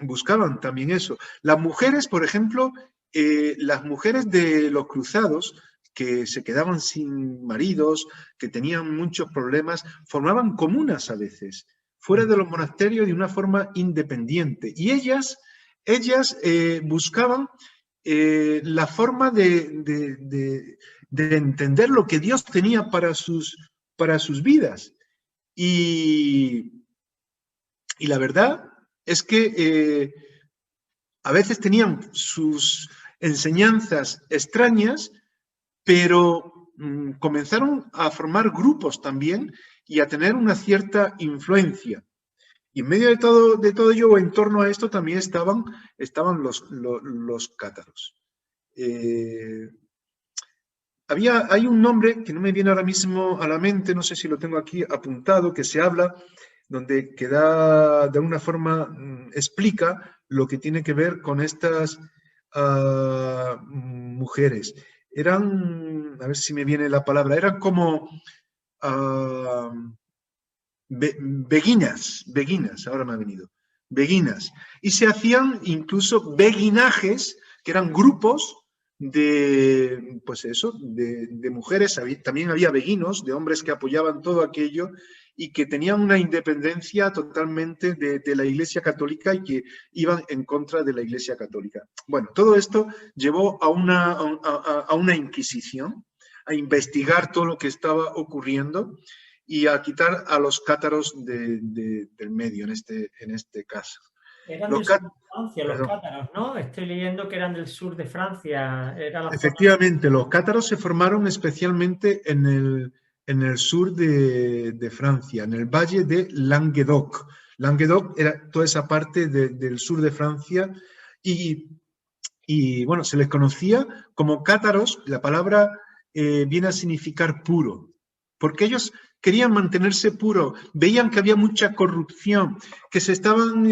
buscaban también eso. Las mujeres, por ejemplo, las mujeres de los cruzados, que se quedaban sin maridos, que tenían muchos problemas, formaban comunas a veces, fuera de los monasterios de una forma independiente. Y ellas buscaban la forma de entender lo que Dios tenía para sus vidas. Y la verdad es que a veces tenían sus enseñanzas extrañas, pero comenzaron a formar grupos también y a tener una cierta influencia. Y en medio de todo ello, o en torno a esto, también estaban los cátaros. Hay un nombre que no me viene ahora mismo a la mente, no sé si lo tengo aquí apuntado, que se habla, que da, de alguna forma explica lo que tiene que ver con estas mujeres. Eran, a ver si me viene la palabra, eran como... beguinas, ahora me ha venido, beguinas. Y se hacían incluso beguinajes, que eran grupos de, pues eso, de mujeres. También había beguinos, de hombres que apoyaban todo aquello y que tenían una independencia totalmente de la Iglesia Católica y que iban en contra de la Iglesia Católica. Bueno, todo esto llevó a una inquisición, a investigar todo lo que estaba ocurriendo. y a quitar a los cátaros del medio en este caso. Eran Los del sur cá- de Francia, los Perdón. cátaros, ¿no? Estoy leyendo que eran del sur de Francia. Era la zona. Efectivamente, los cátaros se formaron especialmente en el sur de Francia, en el valle de Languedoc. Languedoc era toda esa parte del sur de Francia y, bueno, se les conocía como cátaros. La palabra viene a significar puro, porque ellos querían mantenerse puros, veían que había mucha corrupción, que se estaban,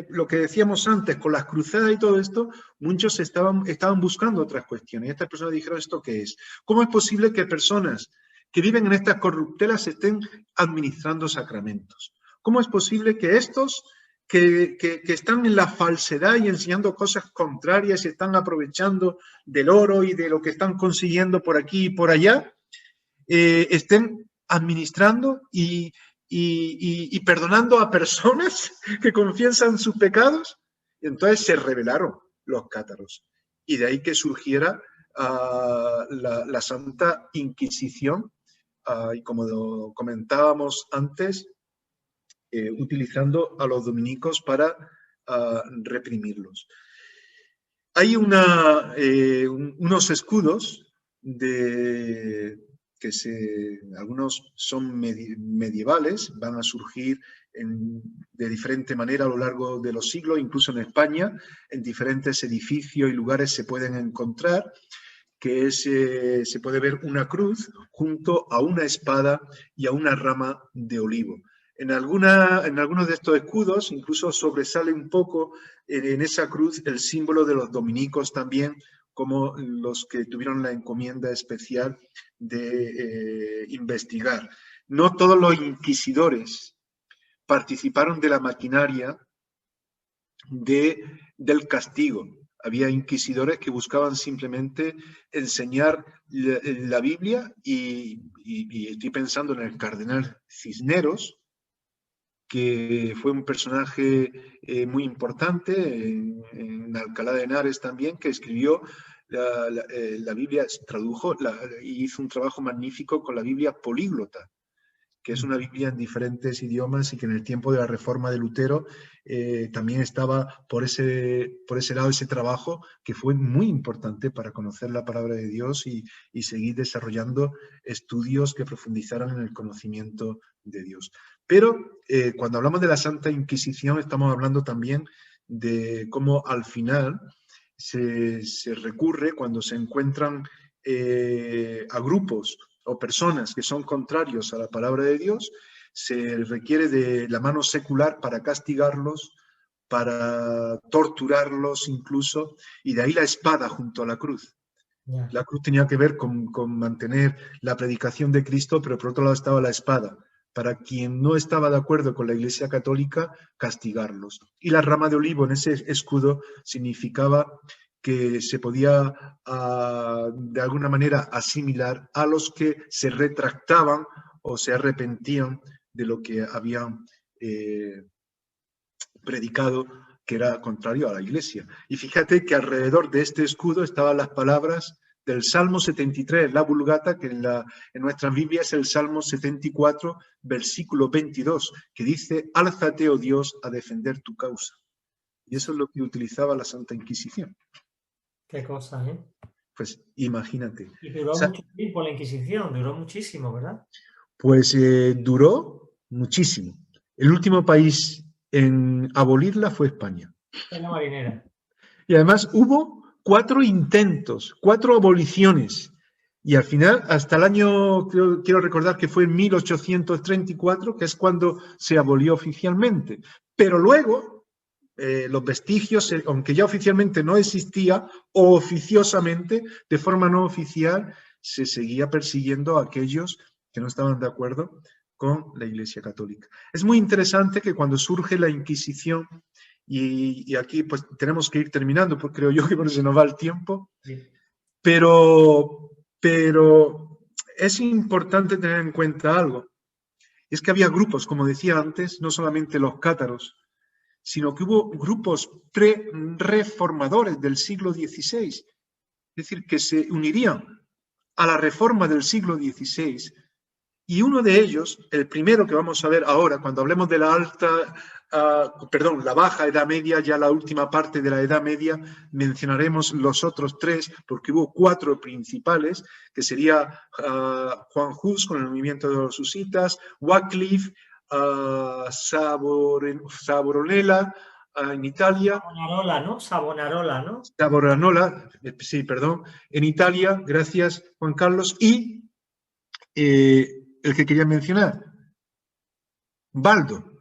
lo que decíamos antes, con las cruzadas y todo esto, muchos estaban buscando otras cuestiones. Y estas personas dijeron, ¿esto qué es? ¿Cómo es posible que personas que viven en estas corruptelas estén administrando sacramentos? ¿Cómo es posible que estos que están en la falsedad y enseñando cosas contrarias y están aprovechando del oro y de lo que están consiguiendo por aquí y por allá, estén administrando y perdonando a personas que confiesan sus pecados? Y entonces se rebelaron los cátaros. Y de ahí que surgiera la Santa Inquisición, y como comentábamos antes, utilizando a los dominicos para reprimirlos. Hay unos escudos algunos son medievales, van a surgir de diferente manera a lo largo de los siglos, incluso en España, en diferentes edificios y lugares se pueden encontrar, que se puede ver una cruz junto a una espada y a una rama de olivo. En algunos de estos escudos incluso sobresale un poco en esa cruz el símbolo de los dominicos también, como los que tuvieron la encomienda especial de investigar. No todos los inquisidores participaron de la maquinaria del castigo. Había inquisidores que buscaban simplemente enseñar la Biblia y estoy pensando en el cardenal Cisneros, que fue un personaje muy importante en Alcalá de Henares también, que escribió la Biblia, tradujo y hizo un trabajo magnífico con la Biblia políglota, que es una Biblia en diferentes idiomas y que en el tiempo de la Reforma de Lutero también estaba por ese lado ese trabajo que fue muy importante para conocer la palabra de Dios y seguir desarrollando estudios que profundizaran en el conocimiento de Dios. Pero cuando hablamos de la Santa Inquisición estamos hablando también de cómo al final se recurre cuando se encuentran a grupos o personas que son contrarios a la palabra de Dios, se requiere de la mano secular para castigarlos, para torturarlos incluso, y de ahí la espada junto a la cruz. Ya. La cruz tenía que ver con mantener la predicación de Cristo, pero por otro lado estaba la espada. Para quien no estaba de acuerdo con la Iglesia Católica, castigarlos. Y la rama de olivo en ese escudo significaba que se podía de alguna manera asimilar a los que se retractaban o se arrepentían de lo que habían predicado, que era contrario a la Iglesia. Y fíjate que alrededor de este escudo estaban las palabras del Salmo 73, la Vulgata, que en nuestras Biblias es el Salmo 74, versículo 22, que dice: álzate, oh Dios, a defender tu causa. Y eso es lo que utilizaba la Santa Inquisición. Qué cosa, ¿eh? Pues imagínate. Y duró mucho tiempo la Inquisición, duró muchísimo, ¿verdad? Pues duró muchísimo. El último país en abolirla fue España. En la marinera. Y además hubo 4 intentos, 4 aboliciones. Y al final, hasta el año, quiero recordar que fue en 1834, que es cuando se abolió oficialmente. Pero luego, los vestigios, aunque ya oficialmente no existía, o oficiosamente, de forma no oficial, se seguía persiguiendo a aquellos que no estaban de acuerdo con la Iglesia Católica. Es muy interesante que cuando surge la Inquisición, y aquí pues tenemos que ir terminando, porque creo yo que por eso se nos va el tiempo, sí. pero es importante tener en cuenta algo. Es que había grupos, como decía antes, no solamente los cátaros, sino que hubo grupos pre-reformadores del siglo XVI, es decir, que se unirían a la reforma del siglo XVI Y uno de ellos, el primero que vamos a ver ahora, cuando hablemos de la la baja Edad Media, ya la última parte de la Edad Media, mencionaremos los otros tres, porque hubo cuatro principales, que sería Juan Hus con el movimiento de los husitas, Wycliffe, Savonarola en Italia. Savonarola, ¿no? Savonarola, ¿no? Savonarola, sí, perdón, en Italia, gracias Juan Carlos, y el que quería mencionar, Baldo,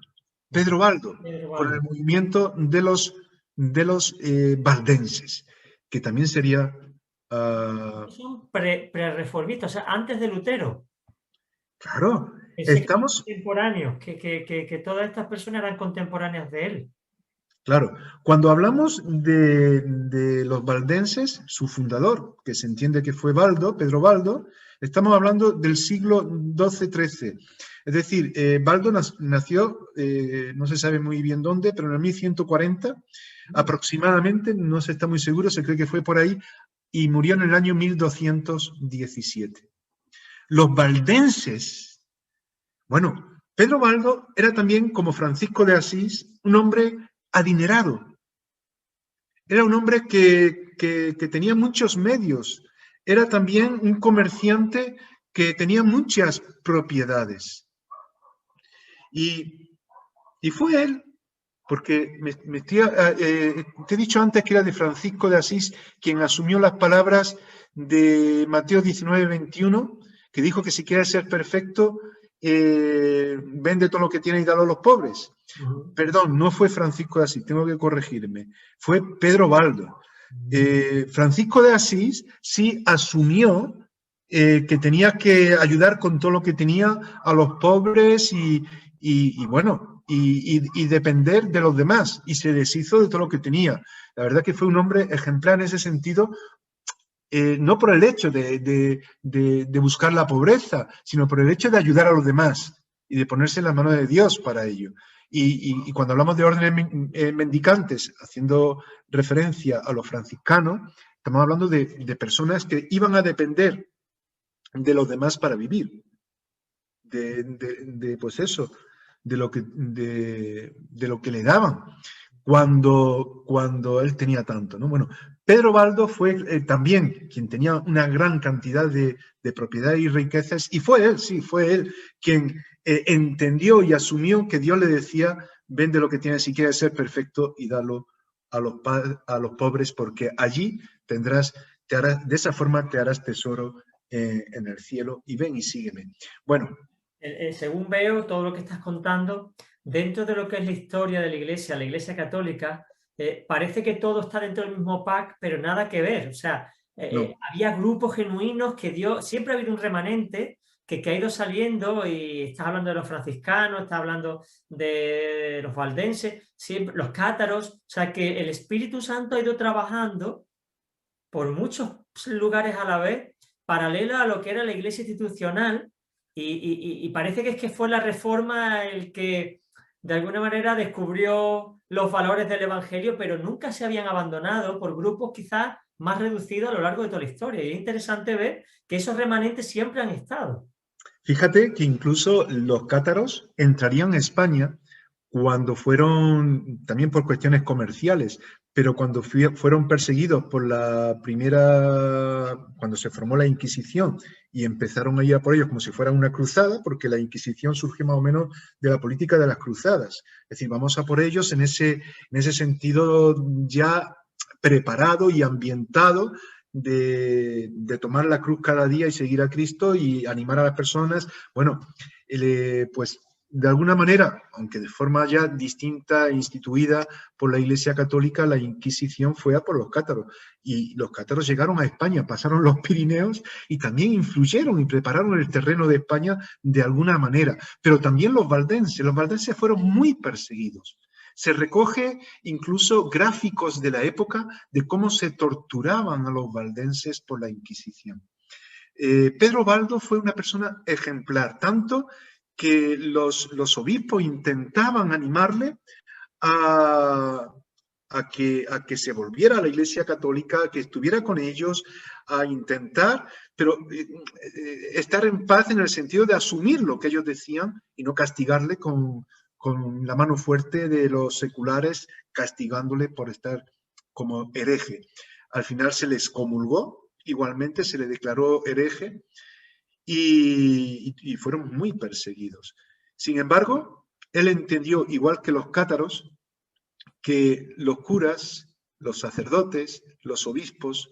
Pedro Baldo, con el movimiento de los valdenses, que también sería... Son pre-reformistas, o sea, antes de Lutero. Claro, estamos... Contemporáneos, que todas estas personas eran contemporáneas de él. Claro, cuando hablamos de los valdenses, su fundador, que se entiende que fue Baldo, Pedro Baldo, estamos hablando del siglo XII-XIII. Es decir, Baldo nació, no se sabe muy bien dónde, pero en el 1140 aproximadamente, no se está muy seguro, se cree que fue por ahí, y murió en el año 1217. Los valdenses, bueno, Pedro Baldo era también, como Francisco de Asís, un hombre adinerado. Era un hombre que tenía muchos medios. Era también un comerciante que tenía muchas propiedades. Y fue él, porque te he dicho antes que era de Francisco de Asís quien asumió las palabras de Mateo 19:21, que dijo que si quieres ser perfecto, vende todo lo que tienes y dalo a los pobres. Perdón, no fue Francisco de Asís, tengo que corregirme, fue Pedro Baldo. Francisco de Asís sí asumió que tenía que ayudar con todo lo que tenía a los pobres y depender de los demás, y se deshizo de todo lo que tenía. La verdad que fue un hombre ejemplar en ese sentido, no por el hecho de buscar la pobreza, sino por el hecho de ayudar a los demás y de ponerse en las manos de Dios para ello. Y cuando hablamos de órdenes mendicantes, haciendo referencia a los franciscanos, estamos hablando de personas que iban a depender de los demás para vivir. Pues eso, de lo que le daban cuando él tenía tanto, ¿no? Bueno, Pedro Baldo fue también quien tenía una gran cantidad de propiedad y riquezas, y fue él quien entendió y asumió que Dios le decía: vende lo que tienes si quieres ser perfecto y dalo a los pobres, porque allí de esa forma te harás tesoro en el cielo, y ven y sígueme. Bueno, según veo todo lo que estás contando, dentro de lo que es la historia de la Iglesia Católica, parece que todo está dentro del mismo pack, pero nada que ver. O sea, no. Había grupos genuinos que siempre ha habido un remanente que ha ido saliendo, y estás hablando de los franciscanos, estás hablando de los valdenses, siempre, los cátaros. O sea, que el Espíritu Santo ha ido trabajando por muchos lugares a la vez, paralelo a lo que era la Iglesia institucional. Y parece que fue la Reforma el que de alguna manera descubrió los valores del Evangelio, pero nunca se habían abandonado por grupos quizás más reducidos a lo largo de toda la historia. Y es interesante ver que esos remanentes siempre han estado. Fíjate que incluso los cátaros entrarían a España cuando fueron, también por cuestiones comerciales, pero cuando fueron perseguidos por cuando se formó la Inquisición y empezaron a ir a por ellos como si fuera una cruzada, porque la Inquisición surge más o menos de la política de las cruzadas. Es decir, vamos a por ellos en ese sentido ya preparado y ambientado de tomar la cruz cada día y seguir a Cristo y animar a las personas. Bueno, pues de alguna manera, aunque de forma ya distinta e instituida por la Iglesia Católica, la Inquisición fue a por los cátaros. Y los cátaros llegaron a España, pasaron los Pirineos y también influyeron y prepararon el terreno de España de alguna manera. Pero también los valdenses fueron muy perseguidos. Se recoge incluso gráficos de la época de cómo se torturaban a los valdenses por la Inquisición. Pedro Baldo fue una persona ejemplar, tanto que los obispos intentaban animarle a a que se volviera a la Iglesia Católica, a que estuviera con ellos, a intentar, pero estar en paz en el sentido de asumir lo que ellos decían y no castigarle con la mano fuerte de los seculares, castigándole por estar como hereje. Al final se les excomulgó, igualmente se le declaró hereje y fueron muy perseguidos. Sin embargo, él entendió, igual que los cátaros, que los curas, los sacerdotes, los obispos,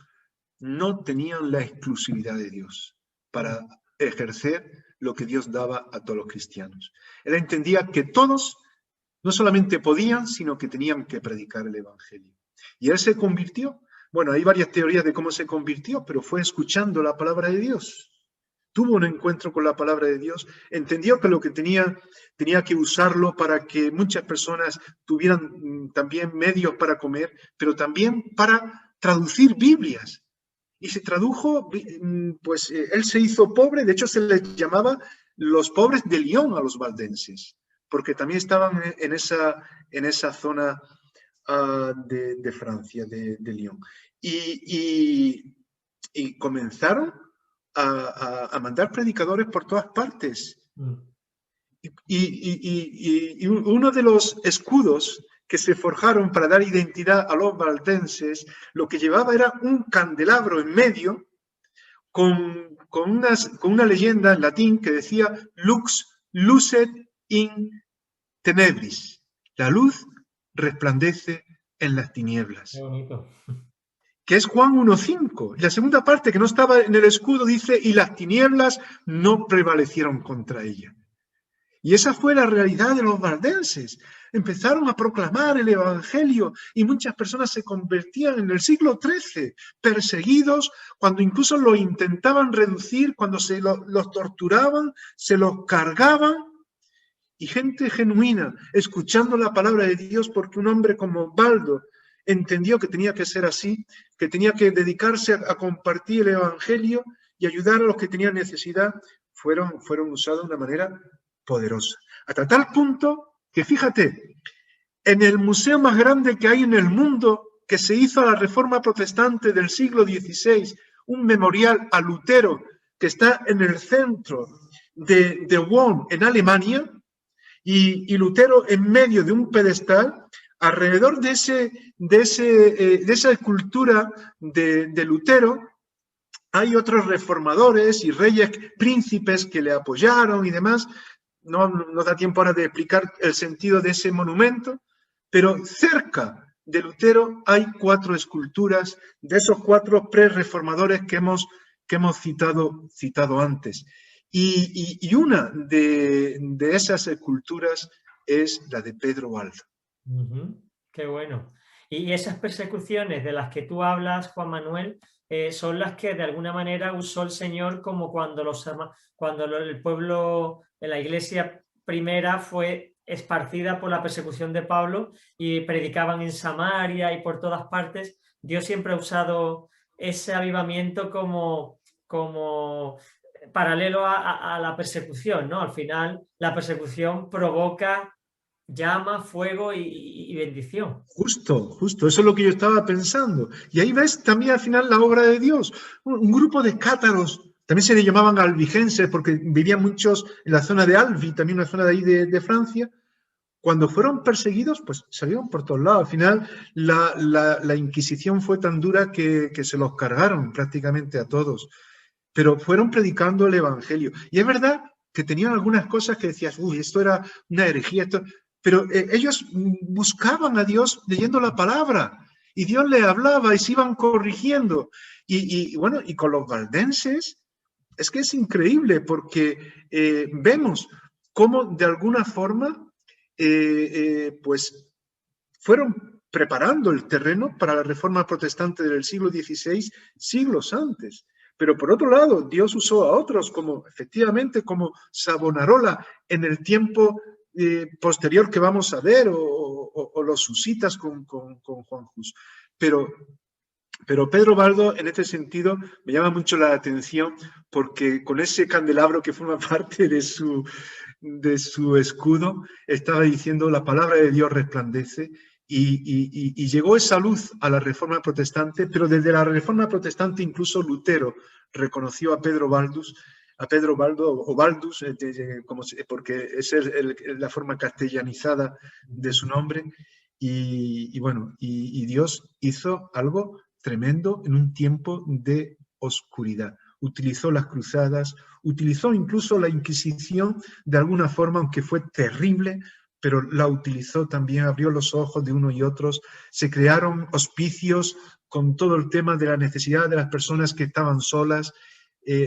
no tenían la exclusividad de Dios para ejercer lo que Dios daba a todos los cristianos. Él entendía que todos no solamente podían, sino que tenían que predicar el Evangelio. Y él se convirtió. Bueno, hay varias teorías de cómo se convirtió, pero fue escuchando la palabra de Dios. Tuvo un encuentro con la palabra de Dios, entendió que lo que tenía que usarlo para que muchas personas tuvieran también medios para comer, pero también para traducir Biblias. Y se tradujo, pues él se hizo pobre, de hecho se les llamaba los pobres de Lyon a los valdenses, porque también estaban en esa zona de Francia, de Lyon. Y comenzaron a mandar predicadores por todas partes. Y uno de los escudos que se forjaron para dar identidad a los valdenses, lo que llevaba era un candelabro en medio con una leyenda en latín que decía lux lucet in tenebris. La luz resplandece en las tinieblas. Qué bonito. Que es Juan 1.5. Y la segunda parte que no estaba en el escudo dice, y las tinieblas no prevalecieron contra ella. Y esa fue la realidad de los valdenses. Empezaron a proclamar el Evangelio y muchas personas se convertían en el siglo XIII, perseguidos, cuando incluso los intentaban reducir, cuando los torturaban, se los cargaban. Y gente genuina, escuchando la palabra de Dios, porque un hombre como Baldo entendió que tenía que ser así, que tenía que dedicarse a compartir el Evangelio y ayudar a los que tenían necesidad, fueron usados de una manera poderosa. Hasta tal punto que, fíjate, en el museo más grande que hay en el mundo, que se hizo a la Reforma Protestante del siglo XVI, un memorial a Lutero, que está en el centro de Bonn, en Alemania, y Lutero en medio de un pedestal. Alrededor de esa escultura de Lutero hay otros reformadores y reyes, príncipes que le apoyaron y demás. No nos da tiempo ahora de explicar el sentido de ese monumento, pero cerca de Lutero hay 4 esculturas de esos 4 pre-reformadores que hemos citado antes. Y una de esas esculturas es la de Pedro Baldo. Qué bueno. Y esas persecuciones de las que tú hablas, Juan Manuel, son las que de alguna manera usó el Señor, como cuando el pueblo, la iglesia primera fue esparcida por la persecución de Pablo y predicaban en Samaria y por todas partes. Dios siempre ha usado ese avivamiento como paralelo a la persecución, ¿no? Al final, la persecución provoca llama, fuego y bendición. Justo, eso es lo que yo estaba pensando. Y ahí ves también al final la obra de Dios. Un grupo de cátaros, también se le llamaban albigenses porque vivían muchos en la zona de Albi, también una zona de ahí de Francia. Cuando fueron perseguidos, pues salieron por todos lados. Al final la Inquisición fue tan dura que se los cargaron prácticamente a todos. Pero fueron predicando el Evangelio. Y es verdad que tenían algunas cosas que decías, uy, esto era una herejía, pero ellos buscaban a Dios leyendo la palabra y Dios les hablaba y se iban corrigiendo. Y bueno, y con los valdenses es que es increíble porque vemos cómo de alguna forma pues fueron preparando el terreno para la Reforma Protestante del siglo XVI, siglos antes. Pero por otro lado, Dios usó a otros, efectivamente como Savonarola en el tiempo posterior que vamos a ver, o los husitas con Juan Hus. Pero Pedro Baldo, en este sentido, me llama mucho la atención porque con ese candelabro que forma parte de su escudo, estaba diciendo la palabra de Dios resplandece y llegó esa luz a la Reforma Protestante, pero desde la Reforma Protestante incluso Lutero reconoció a Pedro Baldus, o Baldus, porque esa es la forma castellanizada de su nombre, y Dios hizo algo tremendo en un tiempo de oscuridad. Utilizó las cruzadas, utilizó incluso la Inquisición de alguna forma, aunque fue terrible, pero la utilizó también, abrió los ojos de unos y otros, se crearon hospicios con todo el tema de la necesidad de las personas que estaban solas,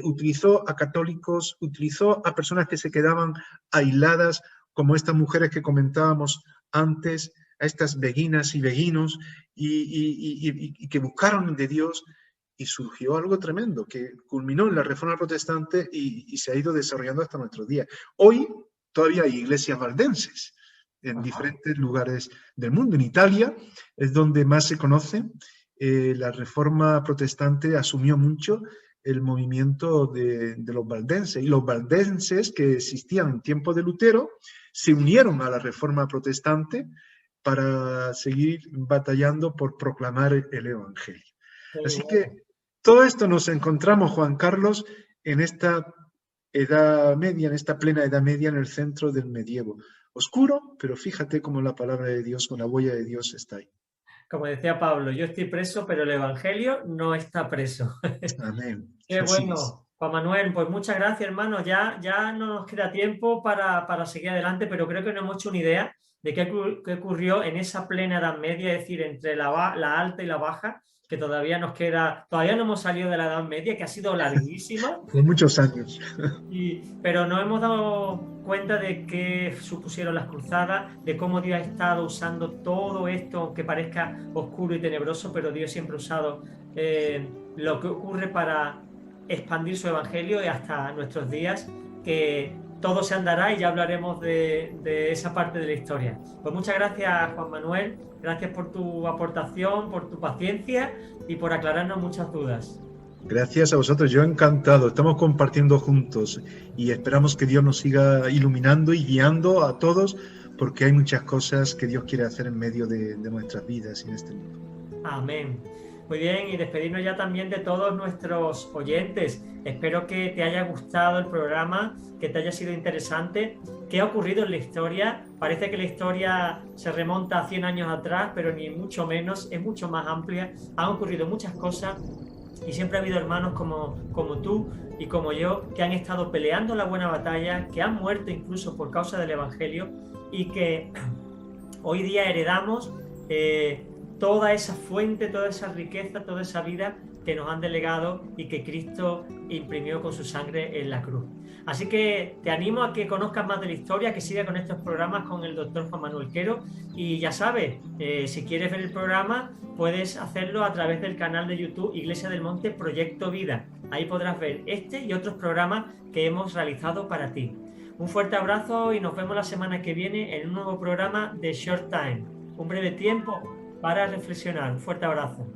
utilizó a católicos, utilizó a personas que se quedaban aisladas, como estas mujeres que comentábamos antes, a estas beguinas y beguinos, y que buscaron de Dios, y surgió algo tremendo, que culminó en la Reforma Protestante y se ha ido desarrollando hasta nuestros días. Hoy todavía hay iglesias valdenses en diferentes lugares del mundo. En Italia es donde más se conoce. La Reforma Protestante asumió mucho el movimiento de los valdenses, y los valdenses que existían en tiempos de Lutero se unieron a la Reforma Protestante para seguir batallando por proclamar el Evangelio. Así que todo esto nos encontramos, Juan Carlos, en esta Edad Media, en esta plena Edad Media, en el centro del medievo. Oscuro, pero fíjate cómo la palabra de Dios, con la huella de Dios está ahí. Como decía Pablo, yo estoy preso, pero el Evangelio no está preso. Amén. Qué bueno, Juan Manuel, pues muchas gracias, hermano. Ya no nos queda tiempo para seguir adelante, pero creo que nos hemos hecho una idea de qué ocurrió en esa plena Edad Media, es decir, entre la alta y la baja, que todavía nos queda, todavía no hemos salido de la Edad Media, que ha sido larguísima. Por muchos años. Pero nos hemos dado cuenta de qué supusieron las cruzadas, de cómo Dios ha estado usando todo esto, aunque parezca oscuro y tenebroso, pero Dios siempre ha usado lo que ocurre para expandir su evangelio y hasta nuestros días, que todo se andará, y ya hablaremos de esa parte de la historia. Pues muchas gracias, Juan Manuel, gracias por tu aportación, por tu paciencia y por aclararnos muchas dudas. Gracias a vosotros, yo encantado, estamos compartiendo juntos y esperamos que Dios nos siga iluminando y guiando a todos, porque hay muchas cosas que Dios quiere hacer en medio de nuestras vidas y en este mundo. Amén. Muy bien, y despedirnos ya también de todos nuestros oyentes. Espero que te haya gustado el programa, que te haya sido interesante. ¿Qué ha ocurrido en la historia? Parece que la historia se remonta a 100 años atrás, pero ni mucho menos, es mucho más amplia. Han ocurrido muchas cosas y siempre ha habido hermanos como tú y como yo, que han estado peleando la buena batalla, que han muerto incluso por causa del Evangelio, y que hoy día heredamos toda esa fuente, toda esa riqueza, toda esa vida que nos han delegado y que Cristo imprimió con su sangre en la cruz. Así que te animo a que conozcas más de la historia, que sigas con estos programas con el doctor Juan Manuel Quero, y ya sabes, si quieres ver el programa puedes hacerlo a través del canal de YouTube Iglesia del Monte Proyecto Vida. Ahí podrás ver este y otros programas que hemos realizado para ti. Un fuerte abrazo y nos vemos la semana que viene en un nuevo programa de Short Time, un breve tiempo para reflexionar. Un fuerte abrazo.